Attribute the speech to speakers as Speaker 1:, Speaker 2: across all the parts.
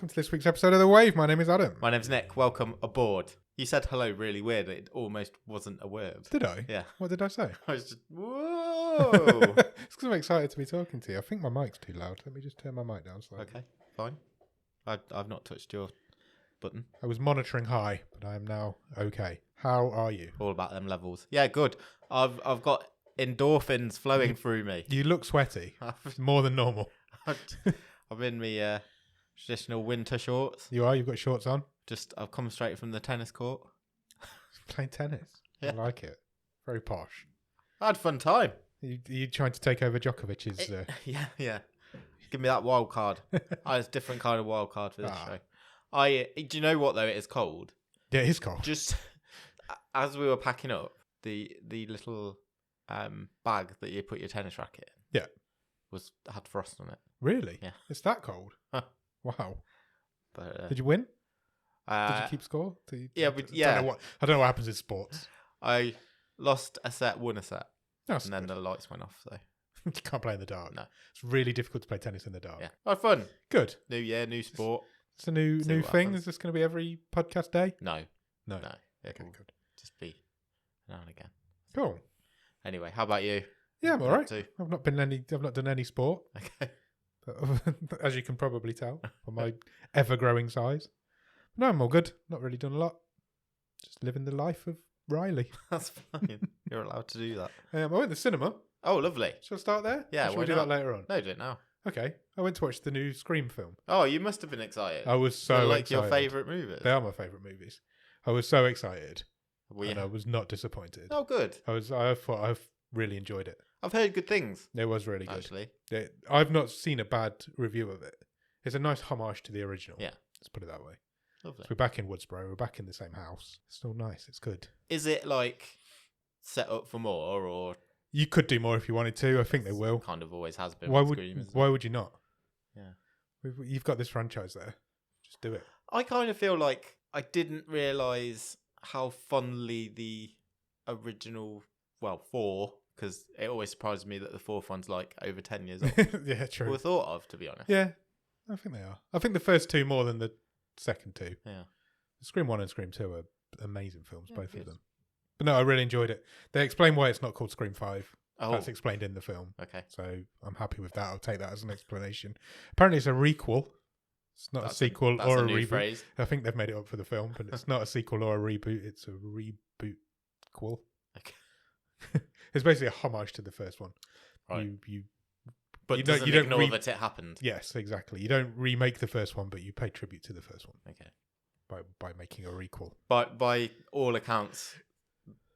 Speaker 1: welcome to this week's episode of The Wave. My name is Adam.
Speaker 2: My name's Nick. Welcome aboard. You said hello really weird. It almost wasn't a word.
Speaker 1: Did I?
Speaker 2: Yeah.
Speaker 1: What did I say?
Speaker 2: I was just, whoa.
Speaker 1: It's because I'm excited to be talking to you. I think my mic's too loud. Let me just turn my mic down slightly.
Speaker 2: Okay, fine. I've not touched your button.
Speaker 1: I was monitoring high, but I am now okay. How are you?
Speaker 2: All about them levels. Yeah, good. I've got endorphins flowing through me.
Speaker 1: You look sweaty. More than normal.
Speaker 2: I'm in my traditional winter shorts.
Speaker 1: You are? You've got shorts on?
Speaker 2: I've come straight from the tennis court.
Speaker 1: Playing tennis?
Speaker 2: Yeah.
Speaker 1: I like it. Very posh.
Speaker 2: I had a fun time.
Speaker 1: You trying to take over Djokovic's...
Speaker 2: Yeah. Give me that wild card. I had a different kind of wild card for this show. Do you know what, though? It is cold.
Speaker 1: Yeah, it is cold.
Speaker 2: Just as we were packing up, the little bag that you put your tennis racket in had frost on it.
Speaker 1: Really?
Speaker 2: Yeah.
Speaker 1: It's that cold?
Speaker 2: Huh.
Speaker 1: Wow.
Speaker 2: But
Speaker 1: Did you win? Did you keep score?
Speaker 2: Yeah.
Speaker 1: I don't know what happens in sports.
Speaker 2: I lost a set, won a set.
Speaker 1: That's
Speaker 2: and then the lights went off, so...
Speaker 1: You can't play in the dark.
Speaker 2: No.
Speaker 1: It's really difficult to play tennis in the dark.
Speaker 2: Yeah. Oh, fun.
Speaker 1: Good.
Speaker 2: New year, new sport.
Speaker 1: It's a new thing.
Speaker 2: happens.
Speaker 1: Is this going to be every podcast day?
Speaker 2: No.
Speaker 1: No.
Speaker 2: It'll
Speaker 1: Okay, good.
Speaker 2: just be now and again.
Speaker 1: Cool.
Speaker 2: Anyway, how about you?
Speaker 1: Yeah, I'm
Speaker 2: What
Speaker 1: all
Speaker 2: you
Speaker 1: right.
Speaker 2: up to?
Speaker 1: I've not done any sport,
Speaker 2: Okay.
Speaker 1: as you can probably tell from my ever-growing size. No, I'm all good. Not really done a lot. Just living the life of Riley.
Speaker 2: That's fine. You're allowed to do that.
Speaker 1: I went to the cinema.
Speaker 2: Oh, lovely.
Speaker 1: Shall I start there?
Speaker 2: Yeah,
Speaker 1: Or shall
Speaker 2: why
Speaker 1: we do
Speaker 2: not?
Speaker 1: that later on?
Speaker 2: No, do it now.
Speaker 1: Okay. I went to watch the new Scream film.
Speaker 2: Oh, you must have been excited.
Speaker 1: I was so
Speaker 2: They're like
Speaker 1: excited.
Speaker 2: your favourite movies.
Speaker 1: They are my favourite movies. I was so excited,
Speaker 2: We
Speaker 1: and I was not disappointed.
Speaker 2: Oh, good.
Speaker 1: I thought I really enjoyed it.
Speaker 2: I've heard good things,
Speaker 1: It was really good.
Speaker 2: actually.
Speaker 1: I've not seen a bad review of it. It's a nice homage to the original.
Speaker 2: Yeah.
Speaker 1: Let's put it that way.
Speaker 2: Lovely.
Speaker 1: So we're back in Woodsboro. We're back in the same house. It's still nice. It's good.
Speaker 2: Is it like set up for more, or
Speaker 1: You could do more if you wanted to. I think they will.
Speaker 2: kind of always has been?
Speaker 1: Why
Speaker 2: with
Speaker 1: would
Speaker 2: Scream, isn't
Speaker 1: Why
Speaker 2: it?
Speaker 1: would you not?
Speaker 2: Yeah.
Speaker 1: You've got this franchise there. Just do it.
Speaker 2: I kind of feel like I didn't realise how fondly the original, 4, because it always surprises me that the fourth one's like over 10 years old.
Speaker 1: Yeah, true.
Speaker 2: Were thought of, to be honest.
Speaker 1: Yeah, I think they are. I think the first two more than the second two.
Speaker 2: Yeah.
Speaker 1: Scream 1 and Scream 2 are amazing films,
Speaker 2: Yeah,
Speaker 1: both
Speaker 2: good.
Speaker 1: of them. But no, I really enjoyed it. They explain why it's not called Scream 5.
Speaker 2: Oh,
Speaker 1: That's explained in the film.
Speaker 2: okay.
Speaker 1: So I'm happy with that. I'll take that as an explanation. Apparently it's a requel. It's not a sequel
Speaker 2: That's
Speaker 1: or
Speaker 2: a
Speaker 1: a
Speaker 2: new
Speaker 1: reboot.
Speaker 2: phrase.
Speaker 1: I think they've made it up for the film, but it's not a sequel or a reboot. It's a reboot-quel.
Speaker 2: Okay.
Speaker 1: It's basically a homage to the first one.
Speaker 2: Right.
Speaker 1: You
Speaker 2: But
Speaker 1: you don't-
Speaker 2: doesn't
Speaker 1: you don't
Speaker 2: ignore that it happened.
Speaker 1: Yes, exactly. You don't remake the first one, but you pay tribute to the first one
Speaker 2: Okay.
Speaker 1: by making a requel.
Speaker 2: But by all accounts,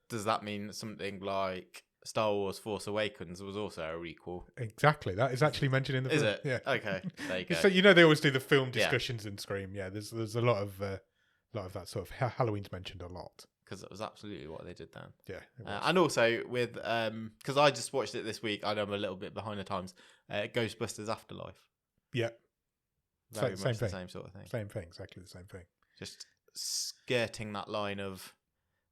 Speaker 2: does that mean something like Star Wars Force Awakens was also a requel?
Speaker 1: Exactly. That is actually mentioned in the
Speaker 2: Is
Speaker 1: film.
Speaker 2: it?
Speaker 1: Yeah.
Speaker 2: Okay. There you go.
Speaker 1: So they always do the film
Speaker 2: Yeah.
Speaker 1: discussions in Scream. Yeah, there's a lot of that sort of Halloween's mentioned a lot.
Speaker 2: Because it was absolutely what they did then.
Speaker 1: Yeah, it was.
Speaker 2: And also with, because I just watched it this week, I know I'm a little bit behind the times, Ghostbusters Afterlife.
Speaker 1: Yeah,
Speaker 2: Very
Speaker 1: same
Speaker 2: much the
Speaker 1: thing.
Speaker 2: same sort of thing.
Speaker 1: Same thing, exactly the same thing.
Speaker 2: Just skirting that line of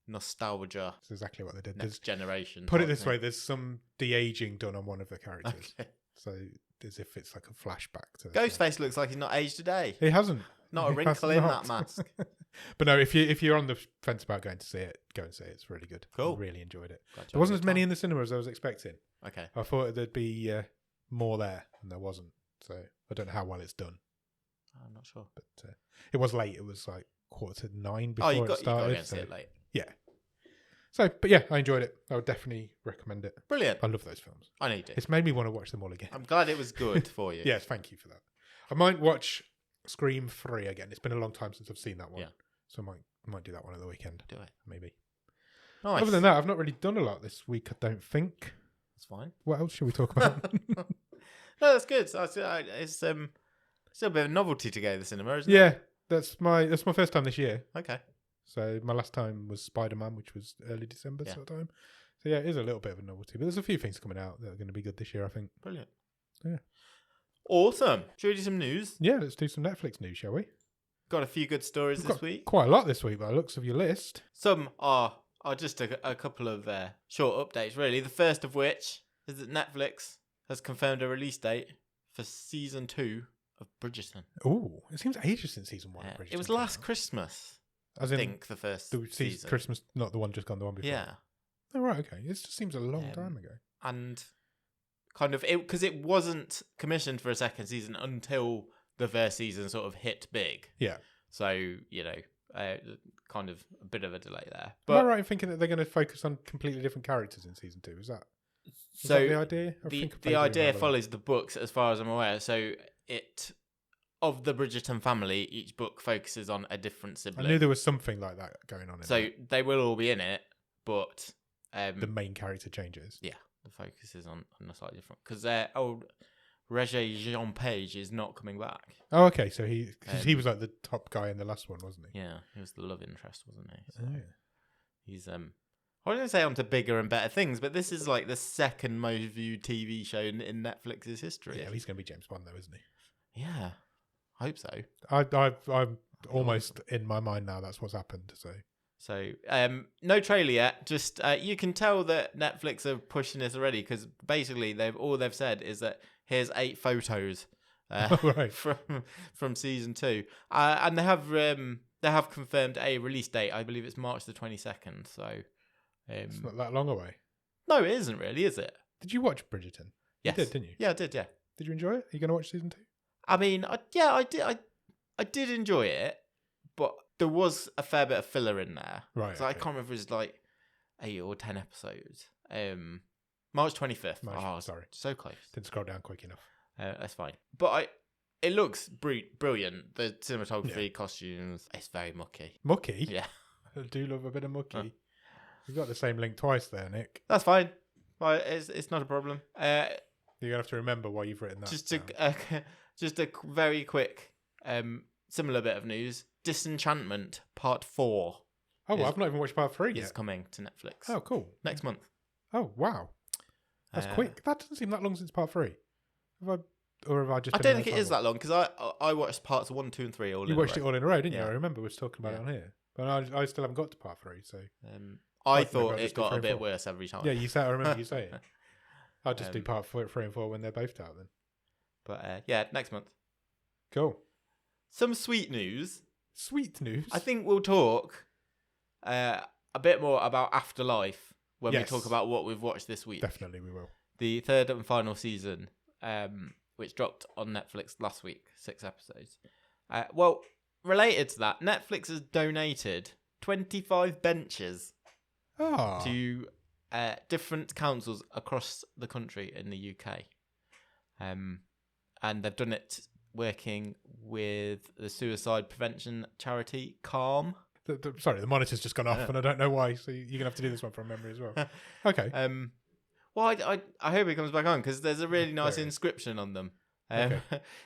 Speaker 2: nostalgia,
Speaker 1: That's exactly what they did.
Speaker 2: next generation.
Speaker 1: Put it
Speaker 2: type
Speaker 1: this
Speaker 2: thing.
Speaker 1: way: there's some de-aging done on one of the characters,
Speaker 2: Okay.
Speaker 1: so as if it's like a flashback to
Speaker 2: Ghostface looks like he's not aged a day.
Speaker 1: He hasn't.
Speaker 2: Not a
Speaker 1: He
Speaker 2: wrinkle
Speaker 1: has
Speaker 2: in
Speaker 1: not.
Speaker 2: that mask.
Speaker 1: But no, if you're on the fence about going to see it, go and see it. It's really good.
Speaker 2: Cool.
Speaker 1: I really enjoyed it.
Speaker 2: Glad you
Speaker 1: There wasn't
Speaker 2: had
Speaker 1: as
Speaker 2: a
Speaker 1: many
Speaker 2: good
Speaker 1: in the cinema as I was expecting.
Speaker 2: time. Okay.
Speaker 1: I thought there'd be more there, and there wasn't. So I don't know how well it's done,
Speaker 2: I'm not sure.
Speaker 1: but it was late. It was like 8:45 before
Speaker 2: Oh, you
Speaker 1: it
Speaker 2: got
Speaker 1: started.
Speaker 2: to see it late.
Speaker 1: Yeah. So, but yeah, I enjoyed it. I would definitely recommend it.
Speaker 2: Brilliant.
Speaker 1: I love those films.
Speaker 2: I know you do.
Speaker 1: It's made me want to watch them all again.
Speaker 2: I'm glad it was good for you.
Speaker 1: Yes, thank you for that. I might watch Scream 3 again. It's been a long time since I've seen that one.
Speaker 2: Yeah.
Speaker 1: So I might do that one at the weekend.
Speaker 2: Do it.
Speaker 1: Maybe.
Speaker 2: Nice.
Speaker 1: Other than that, I've not really done a lot this week, I don't think.
Speaker 2: That's fine.
Speaker 1: What else should we talk about?
Speaker 2: No, that's good. It's still a bit of a novelty to go to the cinema, isn't
Speaker 1: Yeah, that's my first time this year.
Speaker 2: it? Okay.
Speaker 1: So my last time was Spider-Man, which was early December
Speaker 2: Yeah.
Speaker 1: sort of time. So yeah, it is a little bit of a novelty, but there's a few things coming out that are going to be good this year, I think.
Speaker 2: Brilliant.
Speaker 1: Yeah.
Speaker 2: Awesome. Should we do some news?
Speaker 1: Yeah, let's do some Netflix news, shall we?
Speaker 2: Got a few good stories
Speaker 1: We've
Speaker 2: this
Speaker 1: got
Speaker 2: week.
Speaker 1: quite a lot this week by the looks of your list.
Speaker 2: Some are just a couple of short updates, really. The first of which is that Netflix has confirmed a release date for season 2 of Bridgerton.
Speaker 1: Oh, it seems ages since season 1 of Bridgerton.
Speaker 2: It was
Speaker 1: came
Speaker 2: last
Speaker 1: out.
Speaker 2: Christmas.
Speaker 1: As
Speaker 2: I
Speaker 1: in
Speaker 2: think the first
Speaker 1: the
Speaker 2: season.
Speaker 1: Christmas, not the one just gone, the one before.
Speaker 2: Yeah.
Speaker 1: Oh, right, okay. It just seems a long time ago.
Speaker 2: And kind of, because it wasn't commissioned for a second season until the first season sort of hit big.
Speaker 1: Yeah.
Speaker 2: So, kind of a bit of a delay there.
Speaker 1: Am I
Speaker 2: But
Speaker 1: right in thinking that they're going to focus on completely different characters in season 2? Is that
Speaker 2: so
Speaker 1: the idea?
Speaker 2: the idea follows the books, as far as I'm aware. So of the Bridgerton family, each book focuses on a different sibling.
Speaker 1: I knew there was something like that going on.
Speaker 2: So they will all be in it, but
Speaker 1: the main character changes.
Speaker 2: Yeah, the focus is on a slightly different, because old Roger Jean Page is not coming back.
Speaker 1: Oh, okay. So he was like the top guy in the last one, wasn't he?
Speaker 2: Yeah, he was the love interest, wasn't he? So
Speaker 1: Oh, yeah.
Speaker 2: he's I wouldn't say on to bigger and better things, but this is like the second most viewed TV show in Netflix's history.
Speaker 1: Yeah, he's going to be James Bond, though, isn't he?
Speaker 2: Yeah, I hope so.
Speaker 1: I'm almost in my mind now. That's what's happened.
Speaker 2: So, no trailer yet. Just you can tell that Netflix are pushing this already, because basically they've said is that here's 8 photos
Speaker 1: right.
Speaker 2: from season 2, and they have confirmed a release date. I believe it's March the 22nd. So
Speaker 1: it's not that long away.
Speaker 2: No, it isn't really, is it?
Speaker 1: Did you watch Bridgerton?
Speaker 2: Yes.
Speaker 1: You did, didn't you?
Speaker 2: Yeah, I did. Yeah.
Speaker 1: Did you enjoy it? Are you going to watch season 2?
Speaker 2: I mean, I did. I did enjoy it, but there was a fair bit of filler in there.
Speaker 1: Right.
Speaker 2: So I can't remember if it was like 8 or 10 episodes. March 25th.
Speaker 1: Sorry.
Speaker 2: So close.
Speaker 1: Didn't scroll down quick enough.
Speaker 2: That's fine. But it looks brilliant. The cinematography, costumes, it's very mucky.
Speaker 1: Mucky?
Speaker 2: Yeah.
Speaker 1: I do love a bit of mucky. You've got the same link twice there, Nick.
Speaker 2: That's fine. Well, it's not a problem.
Speaker 1: You're going to have to remember why you've written that.
Speaker 2: Just a very quick similar bit of news. Disenchantment Part 4.
Speaker 1: Oh, well, I've not even watched Part 3 yet.
Speaker 2: It's coming to Netflix.
Speaker 1: Oh, cool.
Speaker 2: Next month.
Speaker 1: Oh, wow. That's quick. That doesn't seem that long since Part 3. Have I just...
Speaker 2: I don't think it is that long, because I watched Parts 1, 2 and 3 all in a row.
Speaker 1: You watched it all in a row, didn't you?
Speaker 2: Yeah.
Speaker 1: I remember we was talking about it on here. But I still haven't got to Part 3, so...
Speaker 2: I thought it got a bit worse every time.
Speaker 1: Yeah, I remember you saying. I'll just do Part 3 and 4 when they're both out then.
Speaker 2: But yeah, next month.
Speaker 1: Cool.
Speaker 2: Some sweet news.
Speaker 1: Sweet news?
Speaker 2: I think we'll talk a bit more about Afterlife when we talk about what we've watched this week.
Speaker 1: Definitely we will.
Speaker 2: The third and final season, which dropped on Netflix last week, 6 episodes. Well, related to that, Netflix has donated 25 benches to different councils across the country in the UK. And they've done it working with the suicide prevention charity Calm.
Speaker 1: Sorry, the monitor's just gone off and I don't know why, so you're going to have to do this one from memory as well. Okay.
Speaker 2: Well, I hope it comes back on, because there's a really nice inscription on them.
Speaker 1: Okay.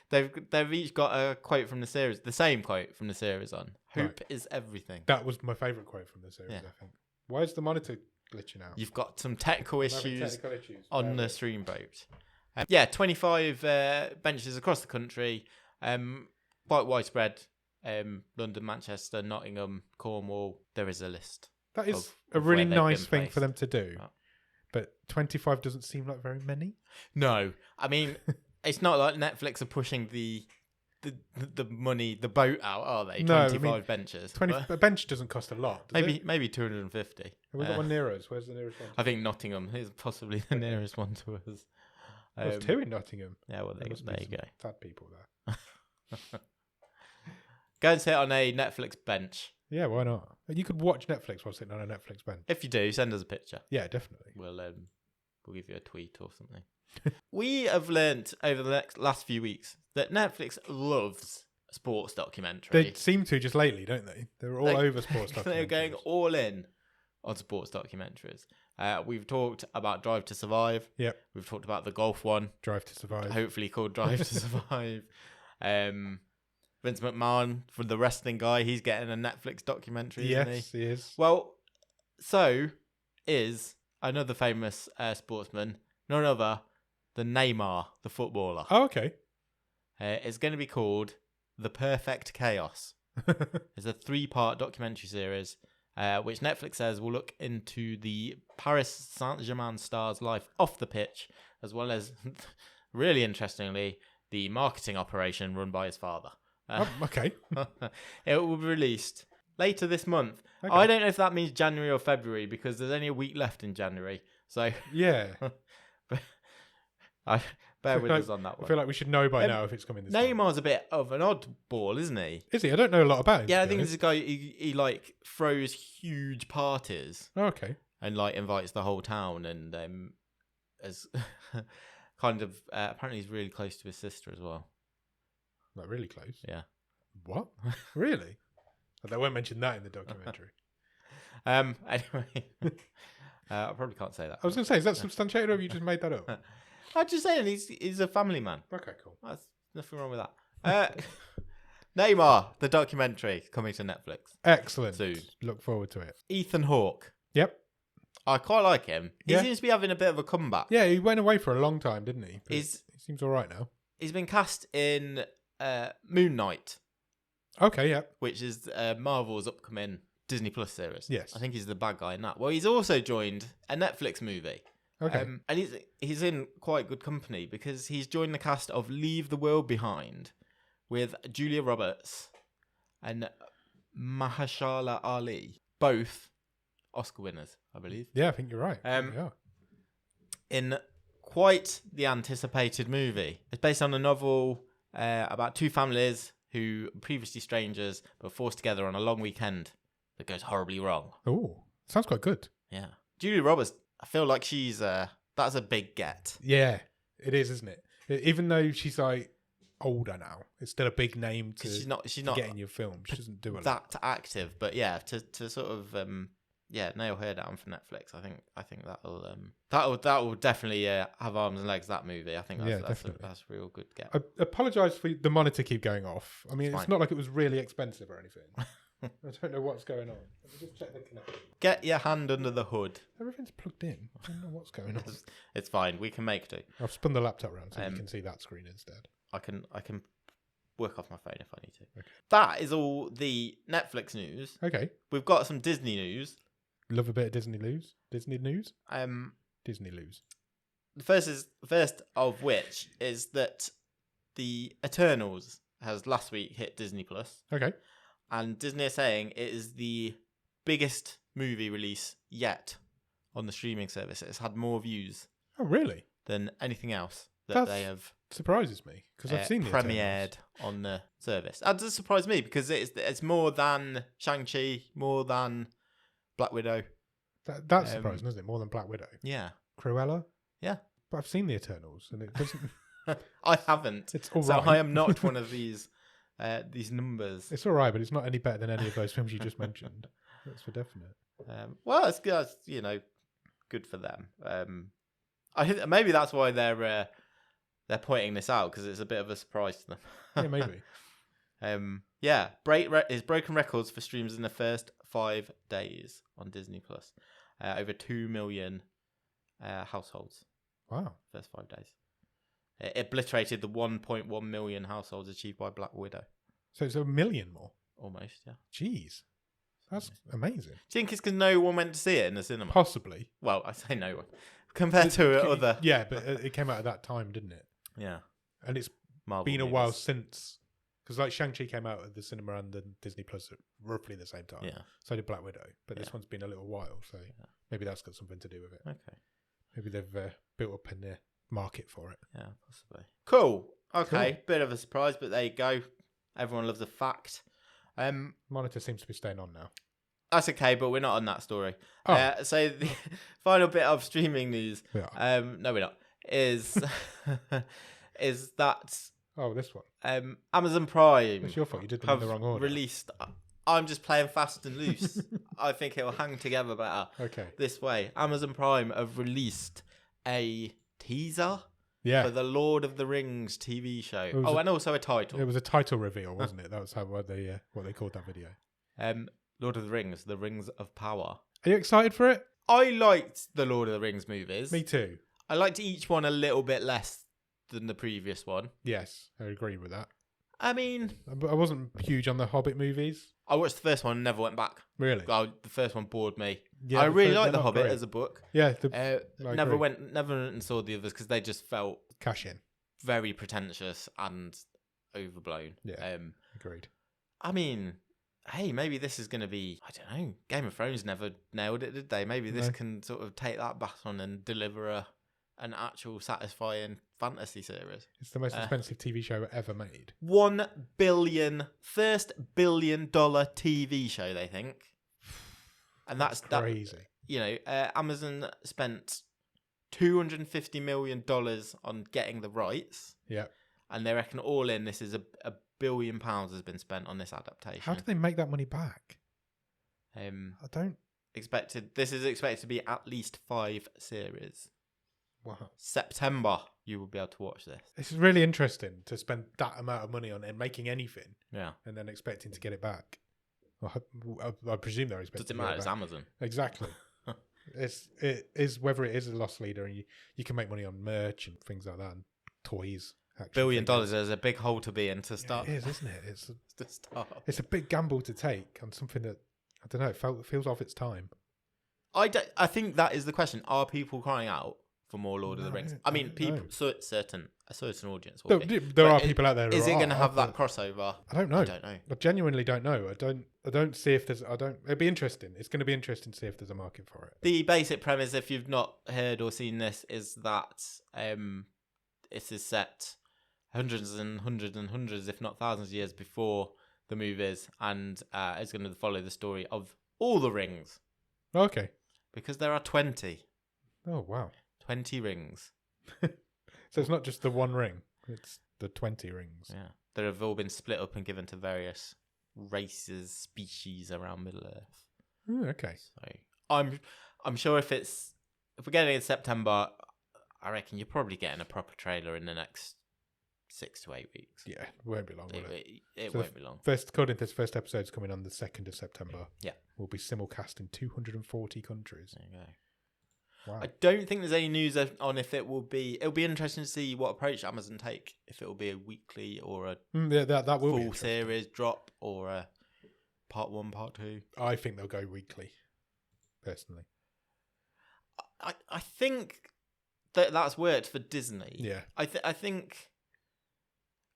Speaker 2: They've each got a quote from the series, the same quote from the series on. Hope is everything.
Speaker 1: That was my favourite quote from the series, I think. Why is the monitor glitching out?
Speaker 2: You've got some technical issues on the stream boat. 25 benches across the country, quite widespread. London, Manchester, Nottingham, Cornwall. There is a list.
Speaker 1: That is a really nice thing for them to do. But 25 doesn't seem like very many.
Speaker 2: No, I mean, it's not like Netflix are pushing the money, the boat out, are they? 25 benches.
Speaker 1: A bench doesn't cost a lot.
Speaker 2: Maybe 250.
Speaker 1: Have we got one near us? Where's the nearest one?
Speaker 2: I think Nottingham is possibly the nearest one to us.
Speaker 1: There's 2 in Nottingham.
Speaker 2: Yeah, well, there you go.
Speaker 1: Sad people there.
Speaker 2: Go and sit on a Netflix bench.
Speaker 1: Yeah, why not? You could watch Netflix while sitting on a Netflix bench.
Speaker 2: If you do, send us a picture.
Speaker 1: Yeah, definitely.
Speaker 2: We'll give you a tweet or something. We have learnt over the last few weeks that Netflix loves sports documentaries.
Speaker 1: They seem to just lately, don't they? They're all over sports documentaries.
Speaker 2: They're going all in on sports documentaries. We've talked about Drive to Survive.
Speaker 1: Yep.
Speaker 2: We've talked about the golf one.
Speaker 1: Drive to Survive.
Speaker 2: Hopefully called Drive to Survive. Vince McMahon, for the wrestling guy, he's getting a Netflix documentary, isn't he?
Speaker 1: Yes, he is.
Speaker 2: Well, so is another famous sportsman, none other than Neymar, the footballer.
Speaker 1: Oh, okay.
Speaker 2: It's going to be called The Perfect Chaos. It's a 3-part documentary series, which Netflix says will look into the Paris Saint-Germain star's life off the pitch, as well as, really interestingly, the marketing operation run by his father.
Speaker 1: Okay.
Speaker 2: It will be released later this month.
Speaker 1: Okay.
Speaker 2: I don't know if that means January or February because there's only a week left in January. So
Speaker 1: Yeah.
Speaker 2: bear with us on that
Speaker 1: I
Speaker 2: one.
Speaker 1: feel like we should know by now if it's coming this time.
Speaker 2: Neymar's a bit of an oddball, isn't he?
Speaker 1: Is he? I don't know a lot about him.
Speaker 2: Yeah,
Speaker 1: to
Speaker 2: I
Speaker 1: be
Speaker 2: think
Speaker 1: honest.
Speaker 2: he's a guy. He like throws huge parties
Speaker 1: Oh, okay.
Speaker 2: and like invites the whole town and as kind of apparently he's really close to his sister as well.
Speaker 1: Like really close.
Speaker 2: Yeah.
Speaker 1: What? Really? They won't mention that in the documentary.
Speaker 2: Anyway, I probably can't say that.
Speaker 1: I was going to say, is that substantiated or have you just made that up?
Speaker 2: I'm just saying he's a family man.
Speaker 1: Okay, cool.
Speaker 2: That's nothing wrong with that. Neymar, the documentary coming to Netflix
Speaker 1: Excellent.
Speaker 2: soon.
Speaker 1: Look forward to it.
Speaker 2: Ethan Hawke.
Speaker 1: Yep.
Speaker 2: I quite like him. He
Speaker 1: Yeah.
Speaker 2: seems to be having a bit of a comeback.
Speaker 1: Yeah, he went away for a long time, didn't he? But
Speaker 2: He
Speaker 1: seems all right now.
Speaker 2: he's been cast in Moon Knight,
Speaker 1: Okay, yeah.
Speaker 2: which is Marvel's upcoming Disney Plus series.
Speaker 1: Yes.
Speaker 2: I think he's the bad guy in that. Well, he's also joined a Netflix movie.
Speaker 1: Okay.
Speaker 2: And he's in quite good company because he's joined the cast of Leave the World Behind with Julia Roberts and Mahershala Ali, both Oscar winners, I believe,
Speaker 1: Yeah, I think you're right.
Speaker 2: Um,
Speaker 1: yeah.
Speaker 2: in quite the anticipated movie. It's based on a novel about two families who are previously strangers but forced together on a long weekend that goes horribly wrong.
Speaker 1: Oh, sounds quite good.
Speaker 2: Yeah. Julia Roberts, I feel like she's that's a big get.
Speaker 1: Yeah, it is, isn't it? Even though she's like older now, it's still a big name to,
Speaker 2: 'Cause she's
Speaker 1: to
Speaker 2: not
Speaker 1: get in your film. She doesn't do a lot.
Speaker 2: that active, but yeah, to sort of nail her down for Netflix. I think that'll definitely have arms and legs. That movie, I think
Speaker 1: Yeah,
Speaker 2: that's
Speaker 1: definitely.
Speaker 2: a real good get.
Speaker 1: I apologise for the monitor keep going off. I mean,
Speaker 2: It's
Speaker 1: it's
Speaker 2: fine.
Speaker 1: not like it was really expensive or anything. I don't know what's going on. Let me just check the connection.
Speaker 2: Get your hand under the hood.
Speaker 1: Everything's plugged in. I don't know what's going on.
Speaker 2: It's fine. We can make do.
Speaker 1: I've spun the laptop around so you
Speaker 2: Um,
Speaker 1: can see that screen instead.
Speaker 2: I can work off my phone if I need to.
Speaker 1: Okay.
Speaker 2: That is all the Netflix news.
Speaker 1: Okay.
Speaker 2: We've got some Disney news.
Speaker 1: Love a bit of Disney news. Disney news?
Speaker 2: Um,
Speaker 1: Disney news.
Speaker 2: the first of which is that the Eternals has last week hit Disney Plus.
Speaker 1: Okay.
Speaker 2: And Disney are saying it is the biggest movie release yet on the streaming service. It's had more views
Speaker 1: Oh, really?
Speaker 2: than anything else that
Speaker 1: That's
Speaker 2: they have
Speaker 1: Surprises me because I've seen the
Speaker 2: premiered
Speaker 1: Eternals.
Speaker 2: on the service. That does surprise me because it's more than Shang-Chi, more than Black Widow.
Speaker 1: That's surprising, isn't it? More than Black Widow.
Speaker 2: Yeah.
Speaker 1: Cruella?
Speaker 2: Yeah.
Speaker 1: But I've seen the Eternals and it doesn't.
Speaker 2: I haven't.
Speaker 1: It's all
Speaker 2: So
Speaker 1: right.
Speaker 2: I am not one of these numbers.
Speaker 1: It's all right, but it's not any better than any of those films you just mentioned. That's for definite.
Speaker 2: Well, it's good. Good for them. I think maybe that's why they're pointing this out because it's a bit of a surprise to them.
Speaker 1: Yeah, maybe.
Speaker 2: It's broken records for streams in the first 5 days on Disney Plus. Over 2 million households.
Speaker 1: Wow.
Speaker 2: First 5 days. It obliterated the 1.1 million households achieved by Black Widow.
Speaker 1: So it's 1 million more.
Speaker 2: Almost, yeah.
Speaker 1: Jeez. That's amazing.
Speaker 2: Do you think it's because no one went to see it in the cinema?
Speaker 1: Possibly.
Speaker 2: Well, I say no one. Compared to other...
Speaker 1: Yeah, but it came out at that time, didn't it?
Speaker 2: Yeah.
Speaker 1: And it's
Speaker 2: Marvel
Speaker 1: been a
Speaker 2: movies.
Speaker 1: while since. Because like Shang-Chi came out at the cinema and then Disney Plus at roughly the same time.
Speaker 2: Yeah.
Speaker 1: So did Black Widow. But this
Speaker 2: Yeah.
Speaker 1: one's been a little while. So maybe that's got something to do with it.
Speaker 2: Okay.
Speaker 1: Maybe they've built up in the market for it.
Speaker 2: Yeah, possibly. Cool. Okay. Bit of a surprise, but there you go. Everyone loves a fact.
Speaker 1: Monitor seems to be staying on now.
Speaker 2: That's okay, but we're not on that story.
Speaker 1: Oh.
Speaker 2: So the final bit of streaming news.
Speaker 1: We are.
Speaker 2: No, we're not. Is is that
Speaker 1: Oh, this one.
Speaker 2: Amazon Prime
Speaker 1: It's your fault. You did them in
Speaker 2: have
Speaker 1: the wrong order.
Speaker 2: released. I'm just playing fast and loose. I think it will hang together better
Speaker 1: Okay.
Speaker 2: this way. Amazon Prime have released a teaser
Speaker 1: Yeah.
Speaker 2: for the Lord of the Rings TV show.
Speaker 1: was
Speaker 2: And also a title.
Speaker 1: It was a title reveal, wasn't it? That was what they called that video.
Speaker 2: Lord of the Rings, The Rings of Power.
Speaker 1: Are you excited for it?
Speaker 2: I liked the Lord of the Rings movies.
Speaker 1: Me too.
Speaker 2: I liked each one a little bit less than the previous one.
Speaker 1: Yes, I agree with that.
Speaker 2: I mean,
Speaker 1: But I wasn't huge on the Hobbit movies.
Speaker 2: I watched the first one and never went back.
Speaker 1: Really?
Speaker 2: The first one bored me.
Speaker 1: Yeah,
Speaker 2: I really
Speaker 1: they're
Speaker 2: like The
Speaker 1: not
Speaker 2: Hobbit
Speaker 1: great.
Speaker 2: as a book.
Speaker 1: Yeah,
Speaker 2: Never
Speaker 1: agree.
Speaker 2: went and saw the others because they just felt
Speaker 1: Cash in.
Speaker 2: very pretentious and overblown.
Speaker 1: Yeah. Agreed.
Speaker 2: I mean, hey, maybe this is going to be, I don't know, Game of Thrones never nailed it, did they? Maybe this can sort of take that baton and deliver an actual satisfying fantasy series.
Speaker 1: It's the most expensive TV show ever made.
Speaker 2: $1 billion, first $1 billion TV show, they think. And that's
Speaker 1: crazy.
Speaker 2: Amazon spent $250 million on getting the rights.
Speaker 1: Yeah.
Speaker 2: And they reckon all in, this is a £1 billion has been spent on this adaptation.
Speaker 1: How do they make that money back?
Speaker 2: I
Speaker 1: don't...
Speaker 2: This is expected to be at least 5 series.
Speaker 1: Wow.
Speaker 2: September, you will be able to watch this.
Speaker 1: It's really interesting to spend that amount of money on it, making anything.
Speaker 2: Yeah.
Speaker 1: And then expecting to get it back. I presume they're expecting
Speaker 2: Doesn't matter, it's Amazon.
Speaker 1: Exactly. It is whether it is a loss leader, and you can make money on merch and things like that, and toys.
Speaker 2: $1 billion is a big hole to be in to start.
Speaker 1: Yeah, it is, isn't it? It's
Speaker 2: to start.
Speaker 1: It's a big gamble to take on something that, I don't know, feels off its time.
Speaker 2: I think that is the question. Are people crying out for more Lord of the Rings? I mean, people, a certain audience will be.
Speaker 1: There are people out there.
Speaker 2: Is it going to have that crossover?
Speaker 1: I don't know.
Speaker 2: I
Speaker 1: genuinely don't know. I don't see if there's. It'd be interesting. It's going to be interesting to see if there's a market for it.
Speaker 2: The basic premise, if you've not heard or seen this, is that it is set hundreds and hundreds and hundreds, if not thousands of years before the movies, and it's going to follow the story of all the rings.
Speaker 1: Okay.
Speaker 2: Because there are 20.
Speaker 1: Oh, wow.
Speaker 2: 20 rings.
Speaker 1: So it's not just the one ring, it's the 20 rings.
Speaker 2: Yeah. That have all been split up and given to various races, species around Middle Earth.
Speaker 1: Okay.
Speaker 2: So I'm sure if we're getting it in September, I reckon you're probably getting a proper trailer in the next 6 to 8 weeks.
Speaker 1: Yeah, it won't be long, will it?
Speaker 2: It won't be long.
Speaker 1: According to this first episode's coming on the 2nd of September.
Speaker 2: Yeah.
Speaker 1: Will be simulcast in 240 countries.
Speaker 2: There you go.
Speaker 1: Wow.
Speaker 2: I don't think there's any news on if it will be. It'll be interesting to see what approach Amazon take. If it will be a weekly or a
Speaker 1: that will
Speaker 2: full series drop or a part 1, part 2.
Speaker 1: I think they'll go weekly, personally.
Speaker 2: I think that's worked for Disney.
Speaker 1: Yeah.
Speaker 2: I think,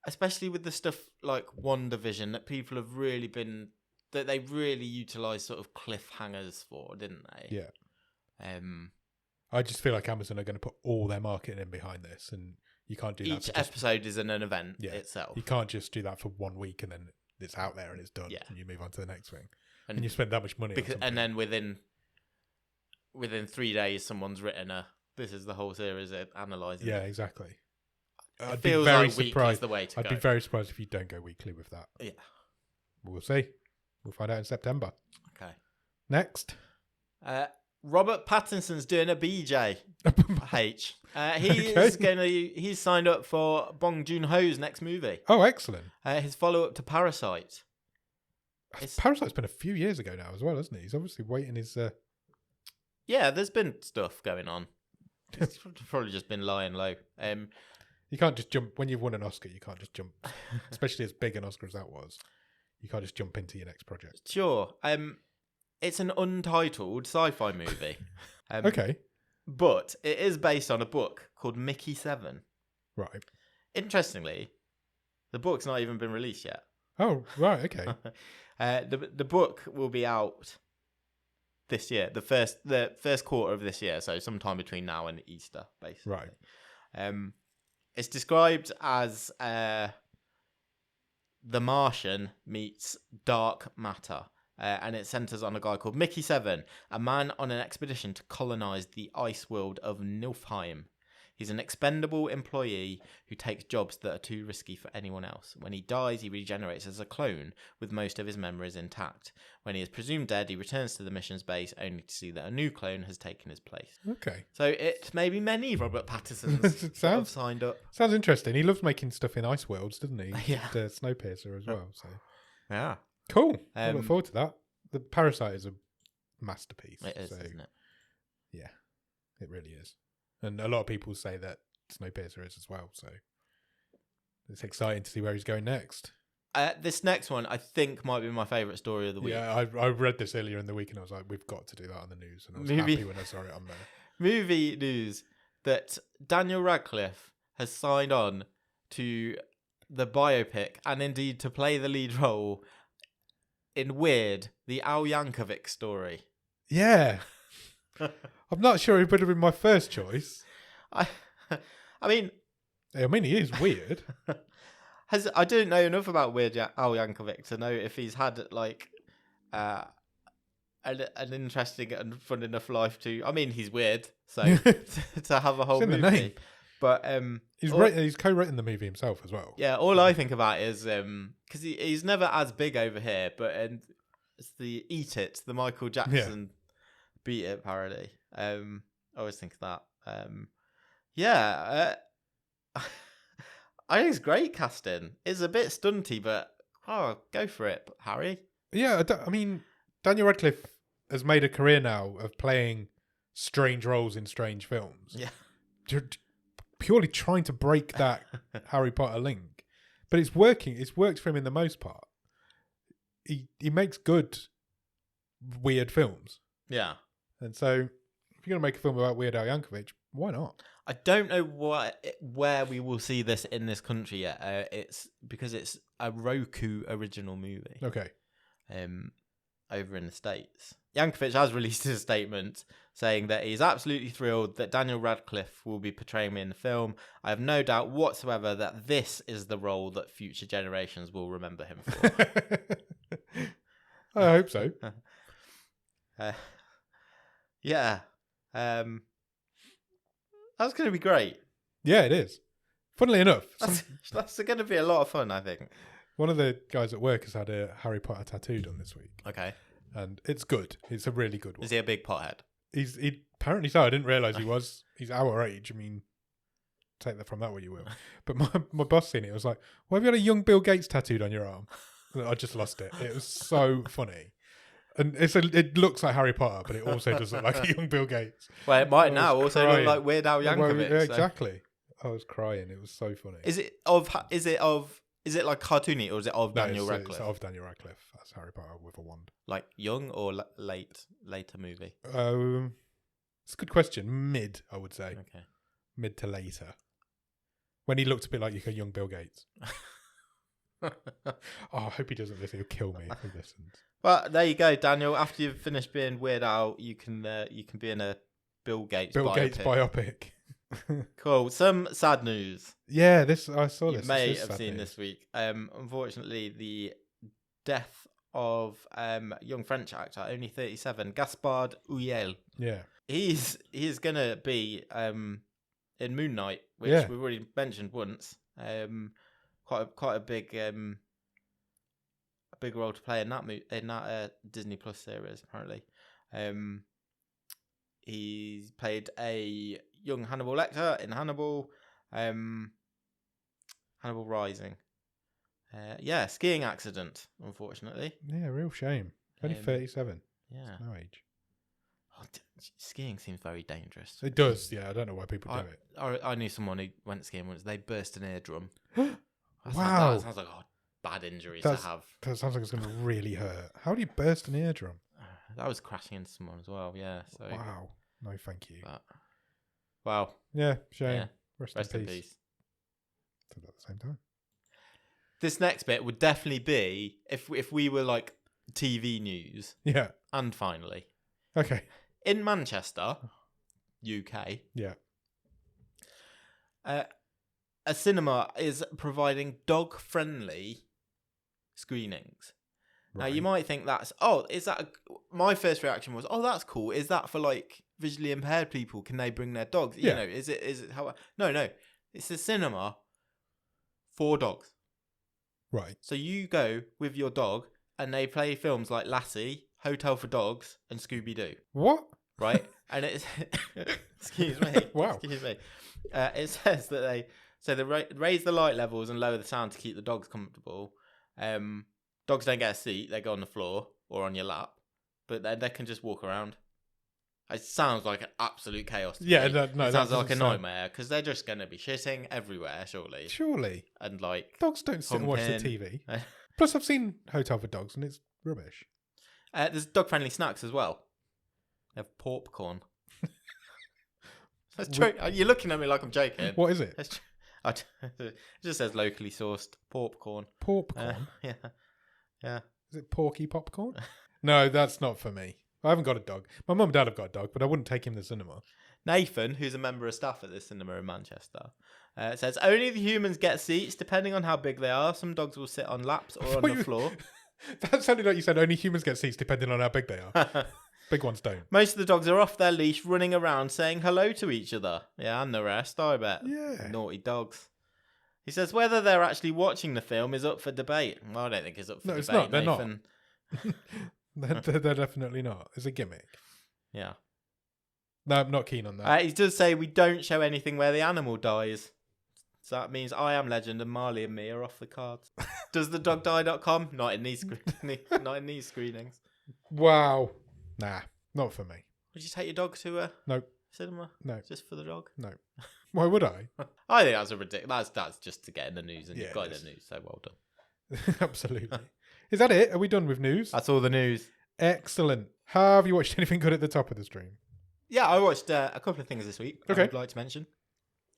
Speaker 2: especially with the stuff like WandaVision, that people have really been, that they really utilised sort of cliffhangers for, didn't they?
Speaker 1: Yeah. I just feel like Amazon are going to put all their marketing in behind this, and you can't do that.
Speaker 2: Each episode is an event itself.
Speaker 1: You can't just do that for 1 week and then it's out there and it's done, and you move on to the next thing. And you spend that much money on something.
Speaker 2: And then within 3 days, someone's written this is the whole series analysing.
Speaker 1: Yeah, exactly.
Speaker 2: I'd be very surprised. The way to
Speaker 1: I'd be very surprised if you don't go weekly with that.
Speaker 2: Yeah.
Speaker 1: We'll see. We'll find out in September.
Speaker 2: Okay.
Speaker 1: Next.
Speaker 2: Robert Pattinson's doing a BJ. He's signed up for Bong Joon-ho's next movie.
Speaker 1: Oh, excellent.
Speaker 2: His follow-up to Parasite.
Speaker 1: Parasite's been a few years ago now as well, hasn't he? He's obviously waiting his...
Speaker 2: Yeah, there's been stuff going on. It's probably just been lying low.
Speaker 1: You can't just jump... When you've won an Oscar, you can't just jump... especially as big an Oscar as that was. You can't just jump into your next project.
Speaker 2: Sure. It's an untitled sci-fi movie.
Speaker 1: Okay.
Speaker 2: But it is based on a book called Mickey 7.
Speaker 1: Right.
Speaker 2: Interestingly, the book's not even been released yet.
Speaker 1: Oh, right, okay.
Speaker 2: The book will be out this year, the first quarter of this year, so sometime between now and Easter, basically.
Speaker 1: Right.
Speaker 2: It's described as The Martian meets Dark Matter. And it centres on a guy called Mickey 7, a man on an expedition to colonise the ice world of Niflheim. He's an expendable employee who takes jobs that are too risky for anyone else. When he dies, he regenerates as a clone, with most of his memories intact. When he is presumed dead, he returns to the mission's base, only to see that a new clone has taken his place.
Speaker 1: Okay.
Speaker 2: So it may be many Robert Pattinsons have signed up.
Speaker 1: Sounds interesting. He loves making stuff in ice worlds, doesn't he?
Speaker 2: Yeah.
Speaker 1: And, Snowpiercer as well. So
Speaker 2: yeah.
Speaker 1: Cool. I look forward to that. The Parasite is a masterpiece.
Speaker 2: It is, isn't it?
Speaker 1: Yeah, it really is. And a lot of people say that Snowpiercer is as well. So it's exciting to see where he's going next.
Speaker 2: This next one, I think, might be my favourite story of the week.
Speaker 1: Yeah, I read this earlier in the week and I was like, we've got to do that on the news. And I was happy when I saw it on there.
Speaker 2: Movie news that Daniel Radcliffe has signed on to the biopic and indeed to play the lead role in Weird, the Al Yankovic story.
Speaker 1: Yeah. I'm not sure he would have been my first choice.
Speaker 2: I mean,
Speaker 1: he is weird.
Speaker 2: I don't know enough about Weird Al Yankovic to know if he's had like an interesting and fun enough life to. I mean, he's weird, so to have a whole
Speaker 1: It's in
Speaker 2: movie.
Speaker 1: the name.
Speaker 2: But
Speaker 1: he's co-written the movie himself as well.
Speaker 2: Yeah, all I think about is because he's never as big over here, but it's the Eat It, the Michael Jackson Beat It parody. I always think of that. I think it's great casting. It's a bit stunty, but go for it, Harry.
Speaker 1: Yeah, I mean, Daniel Radcliffe has made a career now of playing strange roles in strange films.
Speaker 2: Yeah.
Speaker 1: You're purely trying to break that Harry Potter link. But it's working. It's worked for him in the most part. He makes good, weird films.
Speaker 2: Yeah.
Speaker 1: And so, if you're going to make a film about Weird Al Yankovic, why not?
Speaker 2: I don't know where we will see this in this country yet. It's because it's a Roku original movie.
Speaker 1: Okay.
Speaker 2: Over in the States. Yankovic has released a statement saying that he's absolutely thrilled that Daniel Radcliffe will be portraying me in the film. I have no doubt whatsoever that this is the role that future generations will remember him for.
Speaker 1: I hope so.
Speaker 2: Yeah. That's going to be great.
Speaker 1: Yeah, it is. Funnily enough,
Speaker 2: that's going to be a lot of fun, I think.
Speaker 1: One of the guys at work has had a Harry Potter tattoo done this week.
Speaker 2: Okay.
Speaker 1: And it's good. It's a really good one.
Speaker 2: Is he a big pothead?
Speaker 1: He apparently so. I didn't realise he was. He's our age. I mean, take that from that what you will. But my boss seen it. I was like, why have you got a young Bill Gates tattooed on your arm? I just lost it. It was so funny. And it looks like Harry Potter, but it also does look like a young Bill Gates.
Speaker 2: Well, it might now also
Speaker 1: crying.
Speaker 2: look like Weird Al Yankovic.
Speaker 1: Yeah, exactly. I was crying. It was so funny.
Speaker 2: Is it like cartoony or is it of Daniel Radcliffe?
Speaker 1: It's of Daniel Radcliffe. That's Harry Potter with a wand.
Speaker 2: Like young or later movie?
Speaker 1: It's a good question. Mid, I would say.
Speaker 2: Okay.
Speaker 1: Mid to later. When he looked a bit like a young Bill Gates. I hope he doesn't listen. He'll kill me if he listens.
Speaker 2: Well, there you go, Daniel. After you've finished being Weird Al, you can be in a Bill Gates
Speaker 1: biopic.
Speaker 2: Cool. Some sad news.
Speaker 1: Yeah, I saw this.
Speaker 2: You may have seen this week. Unfortunately, the death of young French actor, only 37, Gaspard Ulliel.
Speaker 1: Yeah.
Speaker 2: He's gonna be in Moon Knight, which we've already mentioned once. Quite a big role to play in that Disney Plus series. Apparently, he's played a young Hannibal Lecter in Hannibal Rising. Skiing accident, unfortunately.
Speaker 1: Yeah, real shame. Only 37.
Speaker 2: Yeah,
Speaker 1: it's no age.
Speaker 2: Skiing seems very dangerous.
Speaker 1: It does. Yeah, I don't know why people do it.
Speaker 2: I knew someone who went skiing once. They burst an eardrum.
Speaker 1: Wow.
Speaker 2: That sounds like a bad injury to have.
Speaker 1: That sounds like it's going to really hurt. How do you burst an eardrum?
Speaker 2: That was crashing into someone as well, yeah. So
Speaker 1: wow. No, thank you.
Speaker 2: But, wow.
Speaker 1: Yeah, shame.
Speaker 2: Yeah.
Speaker 1: Rest in peace. At the same time.
Speaker 2: This next bit would definitely be if we were like TV news.
Speaker 1: Yeah.
Speaker 2: And finally.
Speaker 1: Okay.
Speaker 2: In Manchester, UK.
Speaker 1: Yeah.
Speaker 2: A cinema is providing dog-friendly screenings. Right. Now, you might think my first reaction was, that's cool. Is that for, like, visually impaired people? Can they bring their dogs?
Speaker 1: Yeah.
Speaker 2: You know, is it how... No. It's a cinema for dogs.
Speaker 1: Right.
Speaker 2: So you go with your dog and they play films like Lassie, Hotel for Dogs, and Scooby-Doo.
Speaker 1: What?
Speaker 2: Right? And it's... Excuse me.
Speaker 1: Wow.
Speaker 2: Excuse me. It says that they raise the light levels and lower the sound to keep the dogs comfortable. Dogs don't get a seat; they go on the floor or on your lap, but they can just walk around. It sounds like an absolute chaos. To me.
Speaker 1: No,
Speaker 2: it sounds like a nightmare because they're just going to be shitting everywhere, surely.
Speaker 1: Surely,
Speaker 2: and like
Speaker 1: dogs don't sit and watch the TV. Plus, I've seen Hotel for Dogs, and it's rubbish.
Speaker 2: There's dog-friendly snacks as well. They have popcorn. That's true. You're looking at me like I'm joking.
Speaker 1: What is it?
Speaker 2: It just says locally sourced popcorn.
Speaker 1: Popcorn?
Speaker 2: Yeah.
Speaker 1: Is it porky popcorn? No, that's not for me. I haven't got a dog. My mum and dad have got a dog, but I wouldn't take him to the cinema.
Speaker 2: Nathan, who's a member of staff at this cinema in Manchester, says only the humans get seats, depending on how big they are. Some dogs will sit on laps or on the floor.
Speaker 1: That sounded like you said only humans get seats depending on how big they are. Big ones don't.
Speaker 2: Most of the dogs are off their leash, running around, saying hello to each other. Yeah, and the rest, I bet.
Speaker 1: Yeah.
Speaker 2: Naughty dogs. He says whether they're actually watching the film is up for debate. Well, I don't think it's up for debate.
Speaker 1: No, it's not. They're
Speaker 2: Nathan.
Speaker 1: not. They're definitely not. It's a gimmick.
Speaker 2: Yeah.
Speaker 1: No, I'm not keen on that.
Speaker 2: He does say we don't show anything where the animal dies. So that means I Am Legend and Marley and Me are off the cards. Does the dog die.com? Not in these not in these screenings.
Speaker 1: Wow. Nah, not for me.
Speaker 2: Would you take your dog to a cinema?
Speaker 1: No.
Speaker 2: Just for the dog?
Speaker 1: No. Why would I?
Speaker 2: I think that's a ridiculous. That's just to get in the news, and you've got
Speaker 1: it
Speaker 2: in the news. So well done.
Speaker 1: Absolutely. Is that it? Are we done with news?
Speaker 2: That's all the news.
Speaker 1: Excellent. Have you watched anything good at the top of the stream?
Speaker 2: Yeah, I watched a couple of things this week.
Speaker 1: Okay.
Speaker 2: I would like to mention.